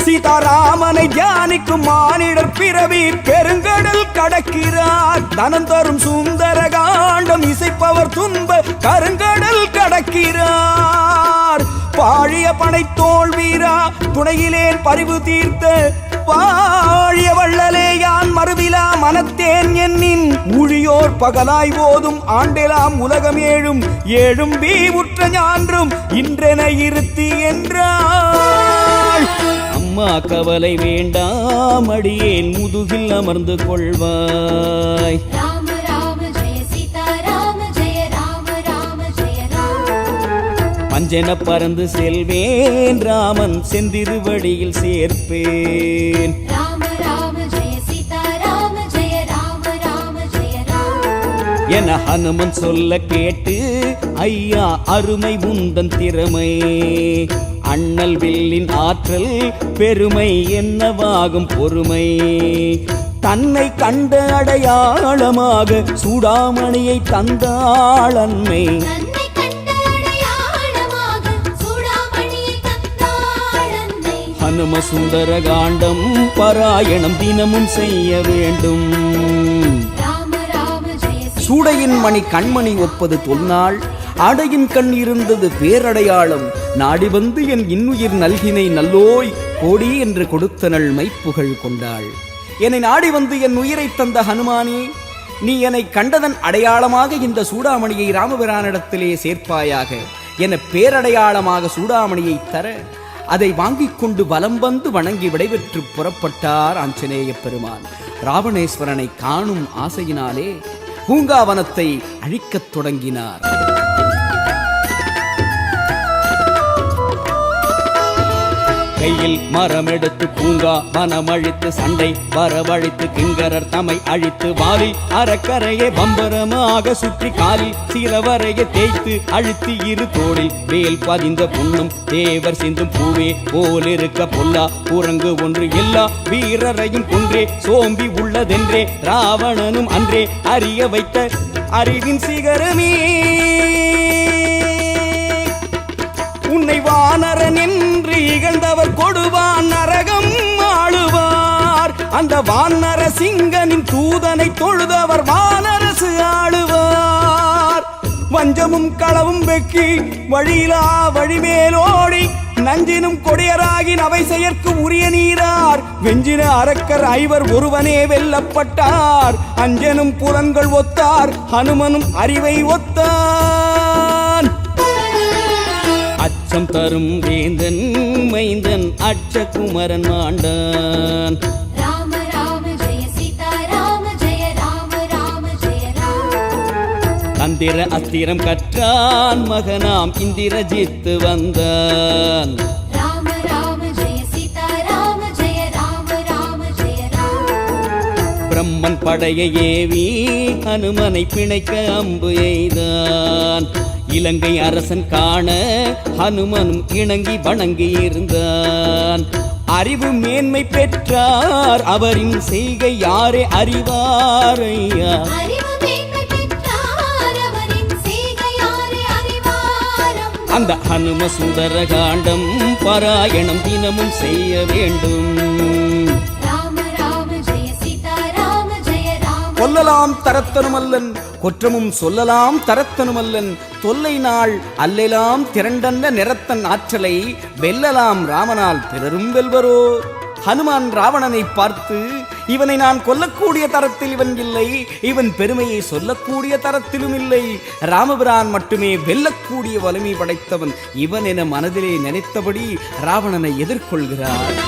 [SPEAKER 3] சீதாராமனை தியானிக்கும் மானிடர் பிறவி பெருங்கடல் கடக்கிறார். தனம் தரும் சுந்தர காண்டம் இசைப்பவர் துன்ப கருங்கடல் கடக்கிறார். பாழிய படை தோல் வீரா துணையிலேன் பரிவு தீர்த்த வாழிய வள்ளலே யான் மறுவிலா மனத்தேன் என்னின் ஊழியோர் பகலாய் போதும் ஆண்டெலாம் உலகம் ஏழும் ஏழும் உற்ற ஞான்றும் இன்றென இருத்தி என்றாள். அம்மா கவலை வேண்டாம் அடியேன் முதுகில் அமர்ந்து கொள்வாய்.
[SPEAKER 2] ராம ராம ஜெய சீதா ராம ஜெய ராம ராம ஜெய ராம.
[SPEAKER 3] பஞ்சென பறந்து செல்வேன் ராமன் செந்திருவடியில் சேர்ப்பேன்.
[SPEAKER 2] ராம ராம ஜெய சீதா ராம ஜெய ராம ராம ஜெய ராம.
[SPEAKER 3] என ஹனுமன் சொல்ல கேட்டு ஐயா அருமை முந்தன் திறமை. அண்ணல் வில்லின் ஆற்றல் பெருமை என்னவாகும் பொறுமை. தன்னை கண்ட அடையாளமாக சூடாமணியை தந்தாள் அன்னை.
[SPEAKER 2] தன்னை கண்ட அடையாளமாக சூடாமணியை தந்தாள் அன்னை.
[SPEAKER 3] ஹனும சுந்தர காண்டம் பாராயணம் தினமும் செய்ய வேண்டும்.
[SPEAKER 2] ராம ராம ஜெய சீதா
[SPEAKER 1] சூடையின் மணி கண்மணி ஒப்பது தொல்நாள். ஆடையின் கண் இருந்தது பேரடையாளம். நாடி வந்து என் இன்னுயிர் நல்கினை நல்லோய் கோடி என்று கொடுத்தனள் மைப்புகழ் கொண்டாள். என்னை நாடி வந்து என் உயிரை தந்த ஹனுமானே, நீ என்னை கண்டதன் அடையாளமாக இந்த சூடாமணியை ராமபிரானிடத்திலே சேர்ப்பாயாக என பேரடையாளமாக சூடாமணியை தர அதை வாங்கிக் கொண்டு வலம் வந்து வணங்கி விடைபெற்று புறப்பட்டார் ஆஞ்சநேய பெருமான். ராவணேஸ்வரனை காணும் ஆசையினாலே பூங்காவனத்தை அழிக்கத் தொடங்கினார்.
[SPEAKER 3] கையில் மரம் எடுத்து பூங்கா வனம் அழித்து சண்டை வரவழைத்து கிங்கரர் தமை அழித்து வாலில் அறக்கரையை பம்பரமாக சுற்றி காலில் சிலவரையை தேய்த்து அழுத்தி இரு தோளில் வேல் பதிந்த புண்ணும் தேவர் சிந்தும் பூவே போலிருக்க பொல்லா குரங்கு ஒன்று எல்லா வீரரையும் கொன்றே சோம்பி உள்ளதென்றே ராவணனும் அன்றே அறிய வைத்த அறிவின் சிகரமே. உன்னை வானரன் என்று இகழ்ந்தவர் கொடுவான் நரகம் ஆளுவார். அந்த வானர சிங்கனின் தூதனை தொழுதவர் வானரசு ஆளுவார். வஞ்சமும் களவும் வெக்கி வழியிலா வழிமேலோடி நஞ்சினும் கொடியராகி நவை செயற்கு உரிய நீரார். வெஞ்சின அரக்கர் ஐவர் ஒருவனே வெல்லப்பட்டார். அஞ்சனும் புலன்கள் ஒத்தார் ஹனுமனும் அறிவை ஒத்தான். அச்சம் தரும் வேந்தன் மைந்தன் அட்சகுமரன் மாண்டான்.
[SPEAKER 2] ராம ராம ஜெய சீதா ராம ஜெய ராம ராம ஜெய ராம.
[SPEAKER 3] மந்திர அஸ்திரம் கற்றான் மகனாம் இந்திரஜித்து வந்தான்
[SPEAKER 2] ராம ராம ஜெய சீதா ராம ஜெய ராம ராம ஜெய ராம
[SPEAKER 3] பிரம்மன் படையை ஏவி ஹனுமனை பிணைக்க அம்பு எய்தான் இலங்கை அரசன் காண ஹனுமனும் இணங்கி வணங்கி இருந்தான் அறிவு மேன்மை பெற்றார் அவரின் செய்கை யாரே அறிவாரையா
[SPEAKER 2] அறிவு மேன்மை பெற்றார் அவரின் செய்கை யாரே அறிவாரம்
[SPEAKER 3] அந்த ஹனும சுந்தர காண்டம் பாராயணம் தினமும் செய்ய வேண்டும்
[SPEAKER 2] ராம ராம ஜெய சீதா ராம ஜெய ராம
[SPEAKER 1] கொல்லலாம் தரத்தனுமல்லன் கொற்றமும் சொல்லலாம் தரத்தனுமல்லன் தொல்லை நாள் அல்லெலாம் திரண்டன்ன நிறத்தன் ஆற்றலை வெல்லலாம் ராமனால் பிறரும் வெல்வரோ. ஹனுமான் ராவணனை பார்த்து, இவனை நான் கொல்லக்கூடிய தரத்தில் இவன் இல்லை, இவன் பெருமையை சொல்லக்கூடிய தரத்திலும் இல்லை, ராமபிரான் மட்டுமே வெல்லக்கூடிய வலிமை படைத்தவன் இவன் என மனதிலே நினைத்தபடி ராவணனை எதிர்கொள்கிறார்.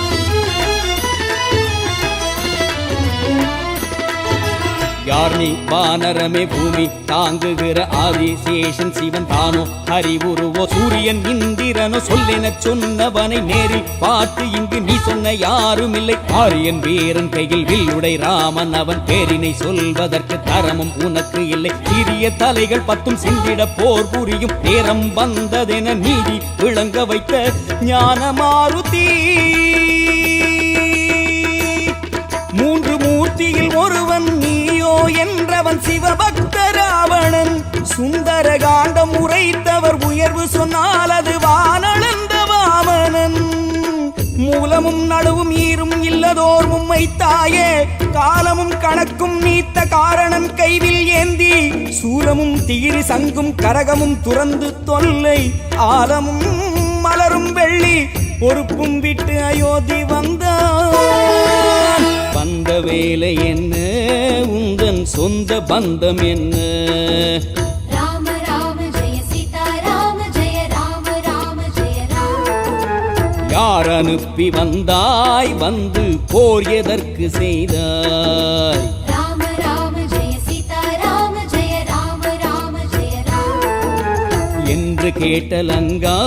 [SPEAKER 3] யார் நீ வானரமே பூமி தாங்குகிற ஆதிசேஷன் சிவன் தானோ அறிவுருவோ சூரியன் இந்திரனோ சொல்லென சொன்னவனை நேரில் பார்த்து இங்கு நீ சொன்ன யாரும் இல்லை ஆரியன் வீரன் கையில் வில்லுடை ராமன் அவன் பேரினை சொல்வதற்கு தரமும் உனக்கு இல்லை சிறிய தலைகள் 10 சிந்திட போர் புரியும் நேரம் வந்ததென நீதி விளங்க வைத்த ஞான மாருதி மூன்று மூர்த்தியில் ஒருவன் நீயோ என்றவன் சிவபக்த ராவணன் சுந்தர காண்டம் உரைத்தவர் உயர்வு சொன்னால் அது வானளந்த வாமனன் மூலமும் நடுவும் ஈரும் இல்லதோர் மும்மை தாயே காலமும் கணக்கும் நீத்த காரணன் கைவில் ஏந்தி சூலமும் தீரி சங்கும் கரகமும் துறந்து தொல்லை ஆலமும் மலரும் வெள்ளி பொறுப்பும் விட்டு அயோத்தி வந்தான் வந்த வேலை என்ன உந்தன் சொந்த பந்தம் என்ன
[SPEAKER 2] ராம ராம ஜெய சீதா ராம ஜெய ராம ராம ஜெய ராம
[SPEAKER 3] யார் அனுப்பி வந்தாய் வந்து போர் எதற்கு செய்தாய்
[SPEAKER 2] ராம ராம ஜெய சீதா ராம ஜெய ராம ராம ஜெய ராம
[SPEAKER 3] என்று கேட்டலங்கா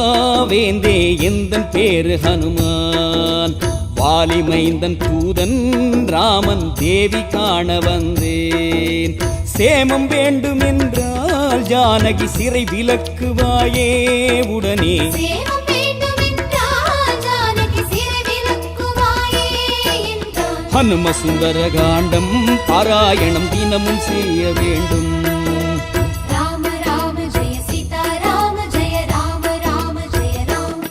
[SPEAKER 3] வேந்தே எந்தன் பேரு ஹனுமான் வாலிமைந்தன் தூதன் ராமன் தேவி காண வந்தேன் சேமம் வேண்டும் என்றால் ஜானகி சிறை விலக்குவாயே உடனே
[SPEAKER 2] சேமம் வேண்டும் என்றால் ஜானகி சிறை விலக்குவாயே என்றான்
[SPEAKER 3] ஹனும சுந்தர காண்டம் பாராயணம் தினமும் செய்ய வேண்டும்
[SPEAKER 2] ராம ராம ஜெய சீதா ராம ஜெய ராம ராம ஜெய ராம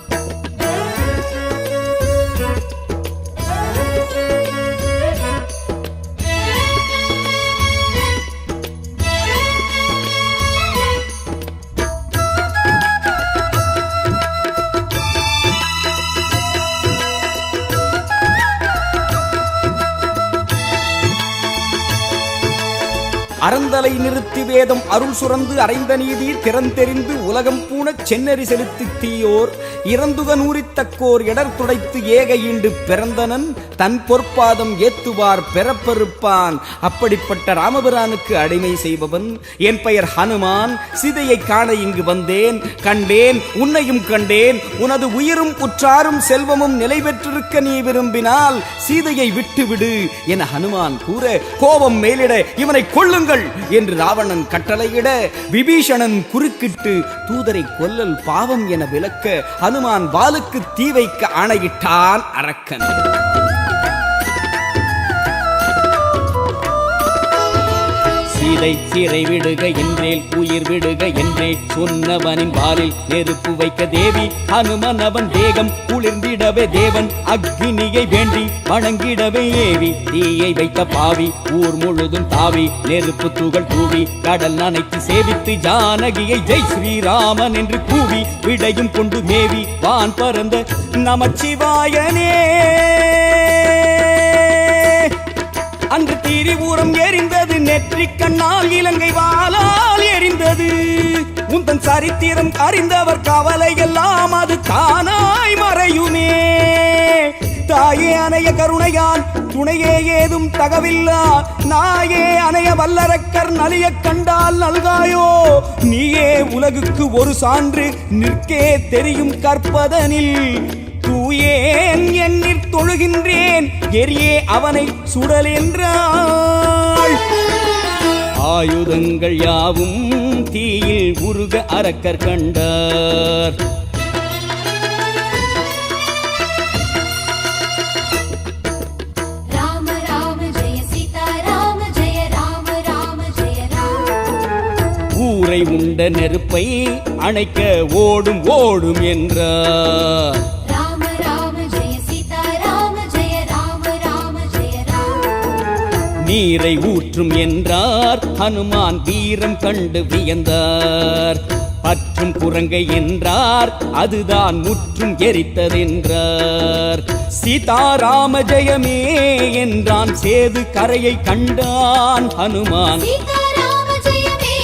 [SPEAKER 1] அறந்தலை நிறுத்தி வேதம் அருள் சுரந்து அறைந்த நீதி திறந்தெறிந்து உலகம் பூணச் சென்னறி செலுத்தி தீயோர் இறந்துக நூறித்தக்கோர் இடர் துடைத்து ஏக ஈண்டு பிறந்தனன் தன் பொற்பாதம் ஏத்துவார் பிறப்பறுப்பான். அப்படிப்பட்ட ராமபிரானுக்கு அடிமை செய்பவன் என் பெயர் ஹனுமான். சீதையை காண இங்கு வந்தேன், கண்டேன், உன்னையும் கண்டேன். உனது உயிரும் உற்றாரும் செல்வமும் நிலை பெற்றிருக்க நீ விரும்பினால் சீதையை விட்டுவிடு என ஹனுமான் கூற, கோபம் மேலிட இவனை கொள்ளுங்கள் என்று ராவணன் கட்டளையிட விபீஷணன் குறுக்கிட்டு தூதரை கொல்லல் பாவம் என விலக்க ஹனுமான் வாளுக்கு தீ வைக்க ஆணையிட்டான் அரக்கன்.
[SPEAKER 3] சீதை சிறை விடுக என்றேல் உயிர் விடுக என்றே சொன்னவனின் வாலில் நெருப்பு வைக்க தேவி ஹனுமன் அவன் தேகம் குளிர்ந்திடவே தேவன் அக்னியை வேண்டி வணங்கிடவே ஏவி தீயை வைத்த பாவி ஊர் முழுதும் தாவி நெருப்பு துகள் தூவி கடல் நனைத்து சேவித்து ஜானகியை ஜெய் ஸ்ரீராமன் என்று கூவி விடையும் கொண்டு மேவி வான் பறந்த நமச்சிவாயனே. அன்று திரிபுரம் எரிந்தது, நெற்றிக் கண்ணால் இலங்கை வாளால் எரிந்தது. உந்தன் சரித்திரம் அறிந்தவர் கவலை எல்லாம் அது தானாய் மறையுமே.
[SPEAKER 1] தாயே அணைய கருணையான் துணையே ஏதும் தகவில்லா நாயே அணைய வல்லரக்கர் நலிய கண்டால் நல்காயோ நீயே உலகுக்கு ஒரு சான்று நிற்கே தெரியும் கற்பதனில் தூயேன் எண்ணிற் தொழுகின்றேன் எரியே அவனை சுடல் என்றாள்.
[SPEAKER 3] ஆயுதங்கள் யாவும் தீயில் உருக அரக்கர் கண்டார்.
[SPEAKER 2] ராம ராம ஜெய சீதா ராம ஜெய ராம ராம ஜெய ராம.
[SPEAKER 3] ஊரை உண்ட நெருப்பை அணைக்க ஓடும் ஓடும் என்றார்.
[SPEAKER 2] ராம ராம ஜெய சீதா ராம ஜெய ராம ராம ஜெய ராம.
[SPEAKER 3] நீரை ஊற்றும் என்றார். ஹனுமான் வீரம் கண்டு வியந்தார். பற்றும் குரங்கை என்றார். அதுதான் முற்றும் எரித்ததென்றார். சீதாராம ஜெயமே என்றான். சேது கரையை கண்டான் ஹனுமான்.
[SPEAKER 2] சீதா ராம ஜெயமே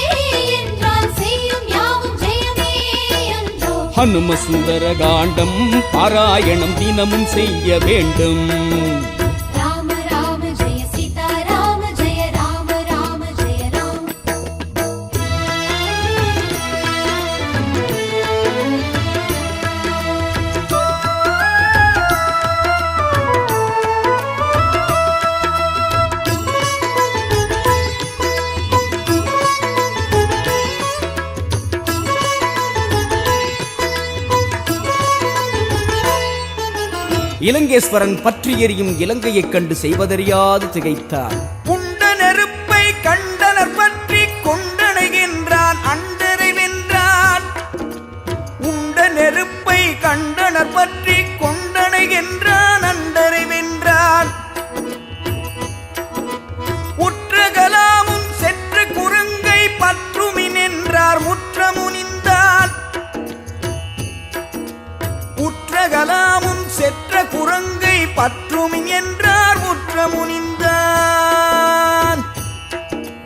[SPEAKER 2] என்றால் செய்யும் யாவும் ஜெயமே என்றோ.
[SPEAKER 3] ஹனும சுந்தர காண்டம் பாராயணம் தினமும் செய்ய வேண்டும்.
[SPEAKER 2] ராம ராம ஜெய சீதா ராம ஜெய ராம ராம ஜெய ராம.
[SPEAKER 1] இலங்கேஸ்வரன் பற்றி எரியும் இலங்கையைக் கண்டு செய்வதறியாது திகைத்தான். உண்ட நெருப்பை கண்டனர் பற்றி கொண்டணைகின்றான் அண்டரை வென்றான். உண்ட நெருப்பை கண்டனர் பற்றி கொண்டணைகின்றான் அண்டரை வென்றான். உற்றகலாமும் செற்ற குரங்கை பற்றுமின் என்றார் முற்றமுனிந்தான். உற்றகலாமும் செற்ற குரங்கை பற்றுமின் என்றார் முற்றமுனிந்தான்.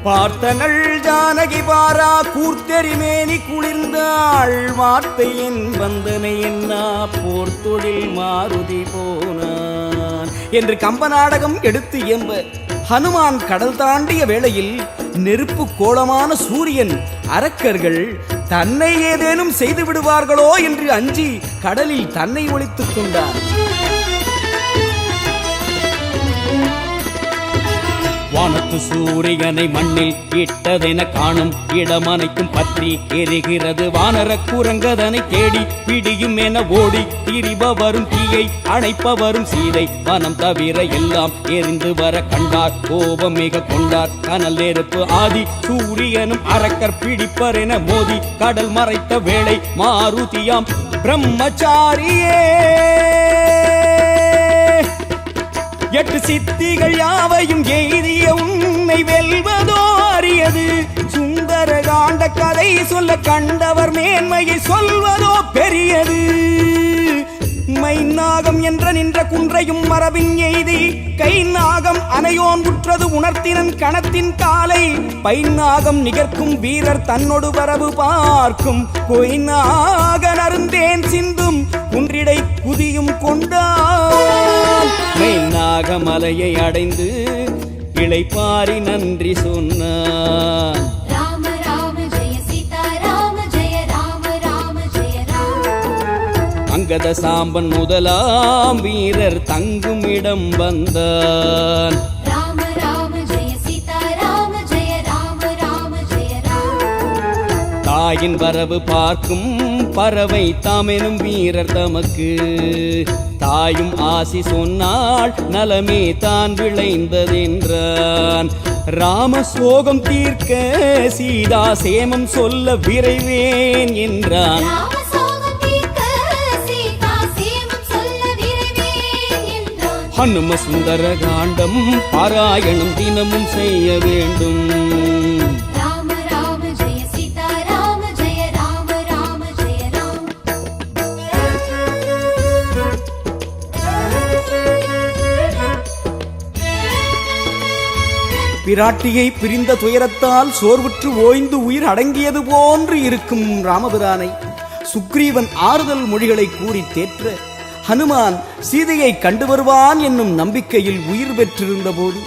[SPEAKER 1] பார்த்தனள் ஜானகி பாரா கூர்த்தெரிமேனி குளிர்ந்தாள். வார்த்தையின் வந்தனை என்னா போர் தொழில் மாருதி போனான் என்று கம்ப நாடகம் எடுத்து இயம்ப ஹனுமான் கடல் தாண்டிய வேளையில் நெருப்பு கோலமான சூரியன் அரக்கர்கள் தன்னை ஏதேனும் செய்து விடுவார்களோ என்று அஞ்சி கடலில் தன்னை ஒளித்துக் கொண்டார்.
[SPEAKER 3] வானத்து சூரியனை மண்ணில் இட்டதென காணும் இடம் அனைத்தும் பற்றி எரிகிறது. வானர குரங்கதனை தேடி பிடியும் என ஓடி திரிபவரும் தீயை அணைப்பவரும் சீதை வனம் தவிர எல்லாம் எரிந்து வர கண்டார். கோபம் மிக கொண்டார். கனல் நெருப்பு ஆதி சூரியனும் அரக்கர் பிடிப்பர் என மோதி கடல் மறைத்த வேளை மாருதியாம் பிரம்மச்சாரியே எட்டு சித்திகள் யாவையும் எய்திய உன்னை வெல்வதோ அறியது. சுந்தர காண்ட கதை சொல்ல கண்டவர் மேன்மையை சொல்வதோ பெரியது. மைநாகம் என்ற நின்ற குன்றையும் மரபின் எய்தி கை நாகம் அனையோன் உற்றது உணர்த்தினன் கணத்தின் காலை. பைநாகம் நிகர்க்கும் வீரர் தன்னொடு வரவு பார்க்கும் கொய்நாக நருந்தேன் சிந்தும் குன்றிடை குதியும் கொண்டான். மெய்நாகமலையை அடைந்து இளைப்பாரி நன்றி சொன்னான்.
[SPEAKER 2] ராம ராம ஜெய சீதா ராம ஜெய ராம ராம ஜெய ராம.
[SPEAKER 3] அங்கத சாம்பன் முதலாம் வீரர் தங்கும் இடம் வந்தான்.
[SPEAKER 2] ராம ராம ஜெய சீதா ராம ஜெய ராம ராம ஜெய ராம.
[SPEAKER 3] தாயின் வரவு பார்க்கும் பறவை தாமெனும் வீரர் தமக்கு. தாயும் ஆசி சொன்னாள் நலமே தான் விளைந்ததென்றான். ராம சோகம் தீர்க்க சீதா சேமம் சொல்ல விரைவேன் என்றான்.
[SPEAKER 2] ராம சோகம் தீர்க்க சீதா சேமம் சொல்ல விரைவேன் என்றான்.
[SPEAKER 3] ஹனும சுந்தர காண்டம் பாராயணம் தினமும் செய்ய வேண்டும்.
[SPEAKER 2] ராம ராம ஜெய சீதா ராம ஜெய ராம ராம ஜெய ராம.
[SPEAKER 1] பிராட்டியை பிரிந்த துயரத்தால் சோர்வுற்று ஓய்ந்து உயிர் அடங்கியது போன்று இருக்கும் ராமபிரானை சுக்ரீவன் ஆறுதல் மொழிகளை கூறி தேற்ற ஹனுமான் சீதையை கண்டு வருவான் என்னும் நம்பிக்கையில் உயிர் பெற்றிருந்த போது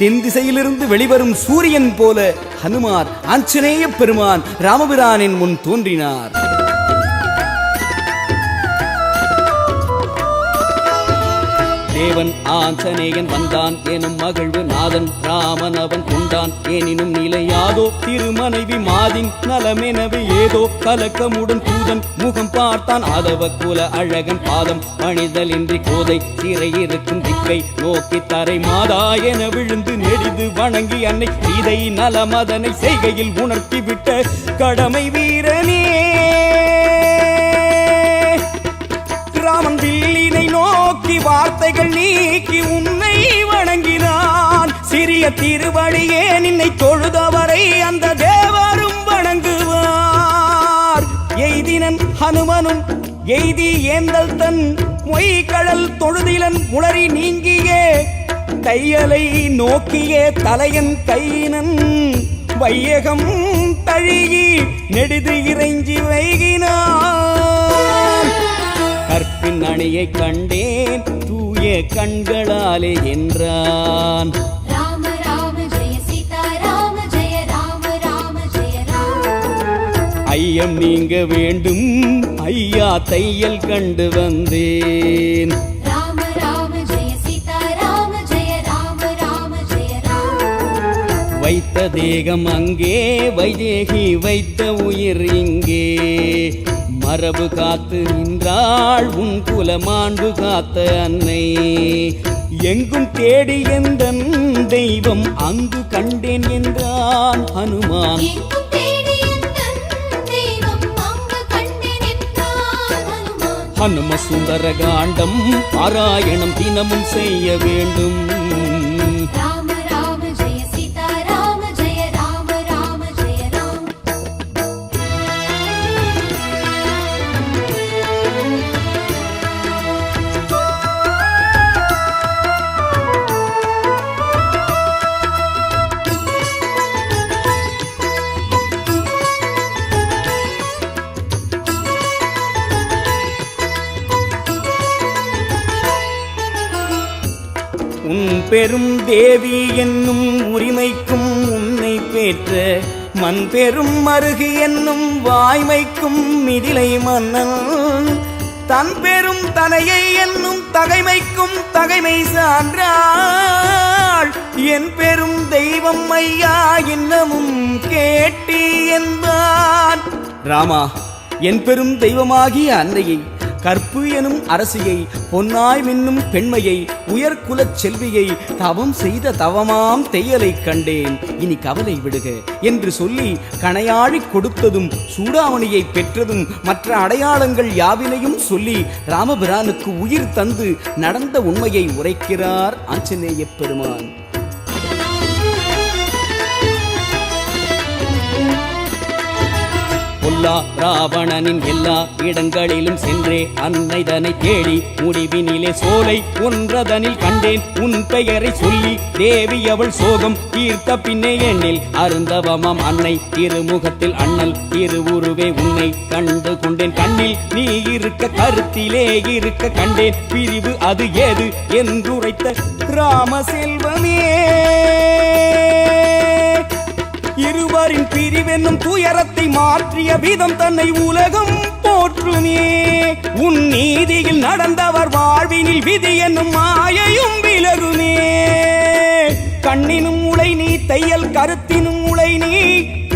[SPEAKER 1] தென் திசையிலிருந்து வெளிவரும் சூரியன் போல ஹனுமார் ஆஞ்சநேய பெருமான் ராமபிரானின் முன் தோன்றினார்.
[SPEAKER 3] தேவன் ஆஞ்சநேயன் வந்தான் எனும் மகிழ்வு நாதன் ராமன் அவன் கொண்டான் எனினும் நிலையாதோ திருமனைவி மாதின் நலமெனவே ஏதோ கலக்கமுடன் தூதன் முகம் பார்த்தான் ஆதவ குல அழகன் பாதம் பணிதல் இன்றி கோதை சிறையிருக்கும் திக்கை நோக்கி தரை மாதா என விழுந்து நெடிது வணங்கி அன்னை சீதை நலமதனை செய்கையில் உணர்த்திவிட்ட கடமை வீரனே. ராமன் வில்லினை நோக்கி வார்த்தைகள் நீக்கி உன்னை வணங்கினான். சிறிய திருவடியே நின்னை தொழுதவரை அந்த தேவரும் வணங்குவார். எய்தினன் ஹனுமனும் எய்தி ஏந்தல் தன் மொய்கடல் தொழுதிலன் முளறி நீங்கியே தையலை நோக்கியே தலையன் கையினன் வையகம் தழுகி நெடுது இறைஞ்சி வைகினான். கற்பின் அணியை கண்டேன் தூய கண்களாலே என்றான்.
[SPEAKER 2] ராம ராம ஜெய சீதா ராம ஜெய ராம ராம ஜெய ராம.
[SPEAKER 3] ஐயம் நீங்க வேண்டும் ஐயா தையல் கண்டு வந்தேன்.
[SPEAKER 2] ராம ராம ஜெய சீதா ராம ஜெய ராம ராம ஜெய ராம.
[SPEAKER 3] வைத்த தேகம் அங்கே வைதேகி வைத்த உயிர் இங்கே மரபு காத்து நின்றாள் உன் குலமாண்பு காத்த அன்னை. எங்கும் தேடி எந்தன் தெய்வம் அங்கு கண்டேன் என்றான் ஹனுமான்.
[SPEAKER 2] எங்கும் தேடி எந்தன் தெய்வம் அங்கு கண்டேன் என்றான் ஹனுமான்.
[SPEAKER 3] ஹனும சுந்தர காண்டம் பாராயணம் தினமும் செய்ய வேண்டும்.
[SPEAKER 2] ராம ராம ஜெய சீதா ராம ஜெய ராம ராம ஜெய ராம.
[SPEAKER 1] உன் பெரும் தேவி என்னும் உரிமைக்கும் உன்னை பேற்ற மண் பெரும் மருகு என்னும் வாய்மைக்கும் மிதிலை மன்னன் தன் பெரும் தனையை என்னும் தகைமைக்கும் தகைமை சான்றாள். என் பெரும் தெய்வம் ஐயா இன்னமும் கேட்டி என்பான். ராமா, என் பெரும் தெய்வமாகிய அன்னையை, கற்பு எனும் அரசியை, பொன்னாய் மின்னும் பெண்மையை, உயர்குலச் செல்வியை, தவம் செய்த தவமாம் தையலை கண்டேன், இனி கவலை விடுக என்று சொல்லி கணையாழி கொடுத்ததும் சூடாமணியை பெற்றதும் மற்ற அடையாளங்கள் யாவினையும் சொல்லி ராமபிரானுக்கு உயிர் தந்து நடந்த உண்மையை உரைக்கிறார் ஆஞ்சநேய பெருமான்.
[SPEAKER 3] பொல்லா ராவணனின் எல்லா இடங்களிலும் சென்றே அன்னைதனை தேடி முடிவினிலே சோலை ஒன்றதனில் கண்டேன் உன் பெயரை சொல்லி தேவி அவள் சோகம் தீர்த்த பின்னே எண்ணில் அருந்தவமாம் அன்னை திருமுகத்தில் அண்ணல் திருவுருவே உன்னை கண்டு கொண்டேன். கண்ணில் நீ இருக்க கருத்திலே இருக்க கண்டேன் பிரிவு அது ஏது என்றுரைத்த ராம செல்வமே. இருவரின் பிரிவென்னும் துயரத்தை மாற்றிய விதம் தன்னை உலகம் போற்றுமே. உன் நீதியில் நடந்தவர் வாழ்வினில் விதி என்னும் மாயையும் விலகுமே. கண்ணினும் உளை நீ தையல் கருத்தினும் உளை நீ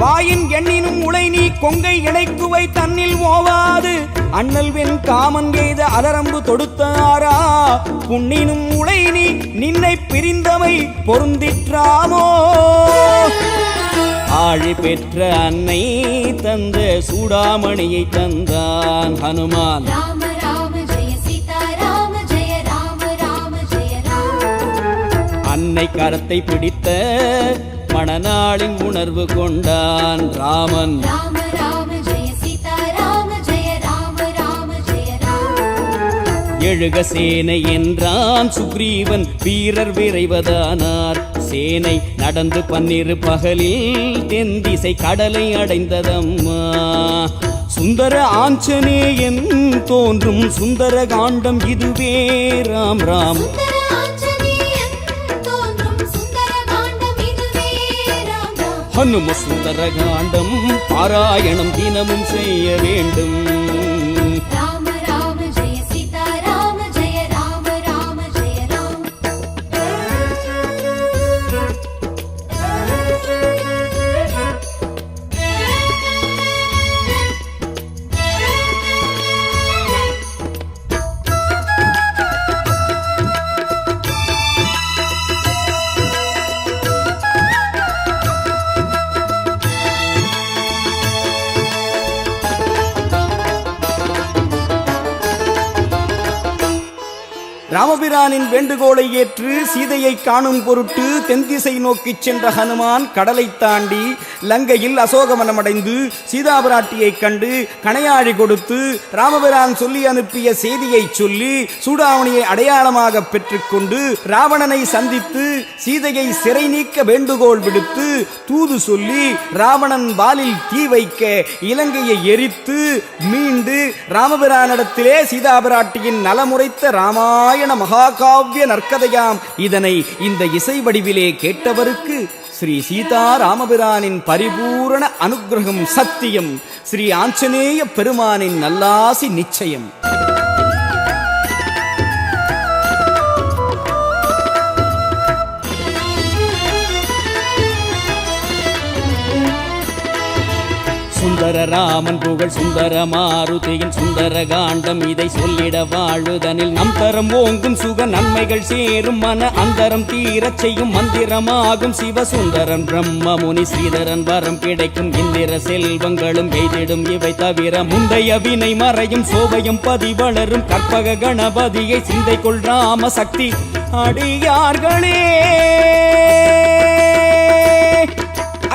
[SPEAKER 3] வாயின் எண்ணினும் உளை நீ கொங்கை இணைக்குவை தன்னில் ஓவாது அண்ணல் வெண் காமன் எய்த அதரம்பு தொடுத்தாரா. புண்ணினும் உளை நீ நின்னை பிரிந்தமை பொருந்திற்றாமோ. ஆழி பெற்ற அன்னை தந்த சூடாமணியை தந்தான் ஹனுமான்.
[SPEAKER 2] ராம ராம ஜெய சீதா ராம ஜெய ராம ராம ஜெய ராம.
[SPEAKER 3] அன்னை கரத்தை பிடித்த மணநாளின் உணர்வு கொண்டான் ராமன்.
[SPEAKER 2] ராம ராம ஜெய சீதா ராம ஜெய ராம ராம ஜெய ராம.
[SPEAKER 3] எழுக சேனை என்றான் சுக்ரீவன் வீரர் விரைவதானார். சேனை நடந்து 12 பகலில் தென் திசை கடலை அடைந்ததம்மா. சுந்தர ஆஞ்சநேயன் தோன்றும் சுந்தர காண்டம் இதுவே ராம் ராம்.
[SPEAKER 2] சுந்தர ஆஞ்சநேயன் தோன்றும் சுந்தர காண்டம் இதுவே ராம் ராம்.
[SPEAKER 3] ஹனும சுந்தர காண்டம் பாராயணம் தினமும் செய்ய வேண்டும்.
[SPEAKER 2] ராம ராம ஜெய சீதா ராம ஜெய ராம ராம ஜெய ராம்.
[SPEAKER 1] ராமபிரானின் வேண்டுகோளை ஏற்று சீதையை காணும் பொருட்டு தென்திசை நோக்கிச் சென்ற ஹனுமான் கடலை தாண்டி லங்கையில் அசோகவனமடைந்து சீதாபிராட்டியைக் கண்டு கணையாழி கொடுத்து ராமபிரான் சொல்லி அனுப்பிய செய்தியை சொல்லி சூடாமணியை அடையாளமாக பெற்றுக்கொண்டு ராவணனை சந்தித்து சீதையை சிறை நீக்க வேண்டுகோள் விடுத்து தூது சொல்லி ராவணன் வாலில் தீ வைக்க இலங்கையை எரித்து மீண்டு ராமபிரானிடத்திலே சீதாபிராட்டியின் நலமுறைத்த ராமாயண மகாகாவிய நற்கதையாம் இதனை இந்த இசை வடிவிலே கேட்டவருக்கு ஸ்ரீ சீதா ராமபிரானின் பரிபூரண அனுக்கிரகம் சத்தியம். ஸ்ரீ ஆஞ்சநேய பெருமானின் நல்லாசி நிச்சயம்.
[SPEAKER 3] சுந்தர ராமன் புகழ் சுந்தர மாருதியின் சுந்தர காண்டம் இதை சொல்லிட வாழுதனில் நம் தரம் ஓங்கும் சுக நன்மைகள் சேரும் மன அந்தரம் தீரச் செய்யும் மந்திரமாகும் சிவசுந்தரன் பிரம்ம முனி ஸ்ரீதரன் வரம் கிடைக்கும் இந்திர செல்வங்களும் எய்திடும் இவை தவிர முந்தைய வினை மறையும் சோபயம் பதி வளரும் கற்பக கணபதியை சிந்தை கொள் ராம சக்தி அடியார்களே.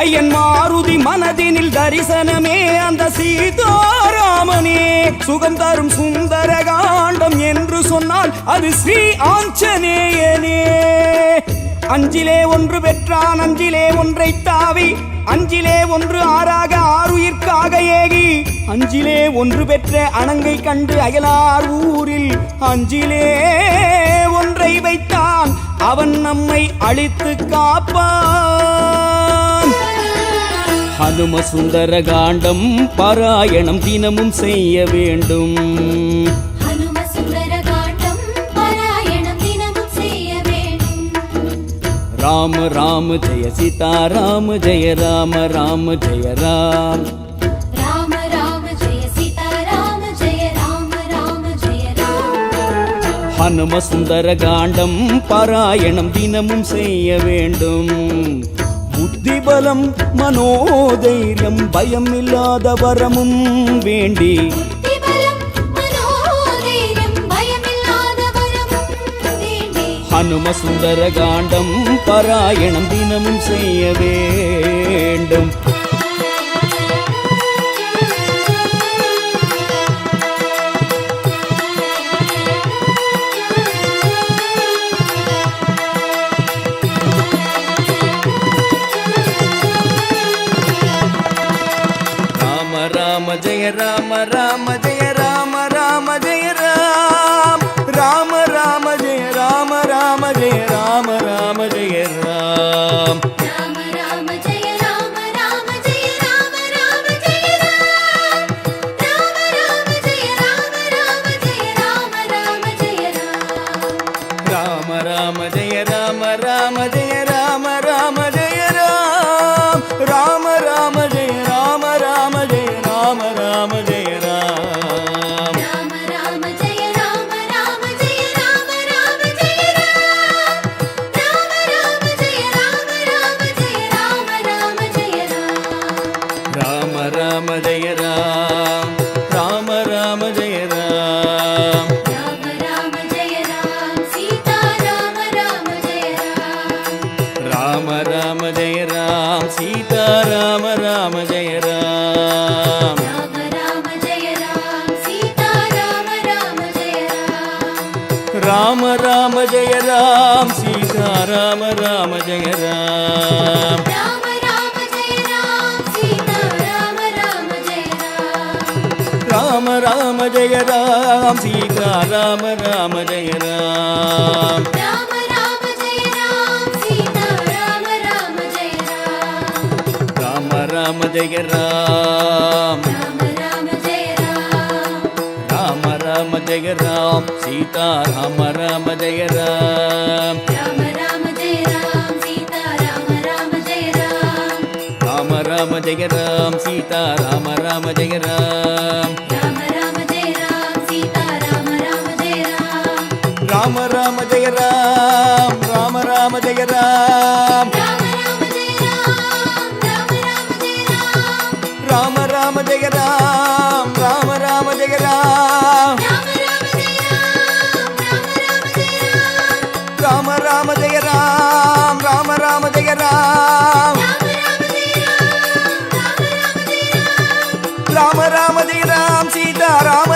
[SPEAKER 3] ஐயன் மாருதி மனதினில் தரிசனமே அந்த சீதாராமனே. சுகம் தரும் சுந்தர காண்டம் என்று சொன்னால் அது ஸ்ரீ ஆஞ்சநேயனே. அஞ்சிலே ஒன்று பெற்றான் அஞ்சிலே ஒன்றை தாவி அஞ்சிலே ஒன்று ஆறாக ஆறுயிர்க்காக ஏகி அஞ்சிலே ஒன்று பெற்ற அணங்கை கண்டு அயலார் ஊரில் அஞ்சிலே ஒன்றை வைத்தான் அவன் நம்மை அழித்து காப்பான். ஹனும சுந்தர காண்டம் பாராயணம் தினமும் செய்ய வேண்டும்.
[SPEAKER 2] ஹனும சுந்தர காண்டம் பாராயணம் தினமும் செய்ய வேண்டும்.
[SPEAKER 3] ராம ராம ஜெய சீதா ராம ஜெய ராம ராம ஜெய ராம்.
[SPEAKER 2] ராம ராம ஜெய சீதா ராம ஜெய ராம ராம ஜெய ராம்.
[SPEAKER 3] ஹனும சுந்தர காண்டம் பாராயணம் தினமும் செய்ய வேண்டும். புத்திபலம் மனோதைரியம் பயம் இல்லாத வரமும் வேண்டி
[SPEAKER 2] புத்திபலம் மனோதைரியம் பயமில்லாத வரமும் வேண்டி
[SPEAKER 3] ஹனும சுந்தர காண்டம் பாராயணம் தினமும் செய்ய வேண்டும். ராம ஜெய ராம ராம ஜெய ராம ராம ஜெய ராம். ராம ராம ஜெய ராம ராம ஜெய ராம ராம ஜெய ராம்.
[SPEAKER 2] ராம ராம ஜெய ராம ராம ஜெய ராம ராம ஜெய ராம். ராம ராம ஜெய ராம ராம ஜெய ராம ராம ஜெய ராம்.
[SPEAKER 3] ராம ராம ஜெய ராம ராம ஜெய ராம ராம ஜெய ராம். ராம ராம ஜெய ராம ராம ஜெய ராம ராம ஜெய ராம்.
[SPEAKER 2] ராம ராம ஜெய ராம ராம ஜெய ராம ராம ஜெய ராம். ராம ராம ஜெய ராம ராம ஜெய ராம ராம ஜெய ராம்.
[SPEAKER 3] ராம ராம ஜெய ராம். ராம ராம ஜெய ராம்.
[SPEAKER 2] ராம ராம ஜெய ராம் சீதா ராம ராம ஜெய ராம்.
[SPEAKER 3] ராம ராம ஜெய ராம் சீதா ராம ராம ஜெய ராம்.
[SPEAKER 2] ராம ராம ஜெய ராம் சீதா ராம ராம ஜெய ராம்.
[SPEAKER 3] ராம ராம ஜெய ராம் சீதா ராம ராம ஜெய ராம்.
[SPEAKER 2] ராம ராம ஜெய ராம் சீதா ராம ராம ஜெய ராம்.
[SPEAKER 3] ஜெய ராம் சீதா ராம ராம ஜெய ராம்
[SPEAKER 2] ராம ராம ஜெய ராம் சீதா ராம ராம ஜெய ராம்
[SPEAKER 3] ராம ராம ஜெய ராம்
[SPEAKER 2] ராம ராம ஜெய ராம்
[SPEAKER 3] ராம ராம ஜெய ராம் சீதா ராம ராம ஜெய ராம்
[SPEAKER 2] ராம ராம ஜெய ராம் சீதா ராம ராம ஜெய ராம்
[SPEAKER 3] ராம ராம ஜெய ராம் சீதா ராம ராம ஜெய ராம்
[SPEAKER 2] ராம ராம ஜெய ராம் சீதா ராம ராம ஜெய ராம்
[SPEAKER 1] ராம ராம ஜெய ராம் ராம ராம ஜெய ராம்
[SPEAKER 2] ராம ராம ஜெய ராம் ராம ராம ஜெய ராம்
[SPEAKER 1] ராம ராம ஜெய ராம் ராம ராம ஜெய ராம்
[SPEAKER 2] ராம ராம ஜெய ராம் ராம ராம ஜெய ராம்
[SPEAKER 1] ராம ராம ஜெய ராம் ராம ராம ஜெய ராம்
[SPEAKER 2] ராம ராம ஜெய ராம்
[SPEAKER 1] ராம ராம ஜெய ராம் சீதா ராம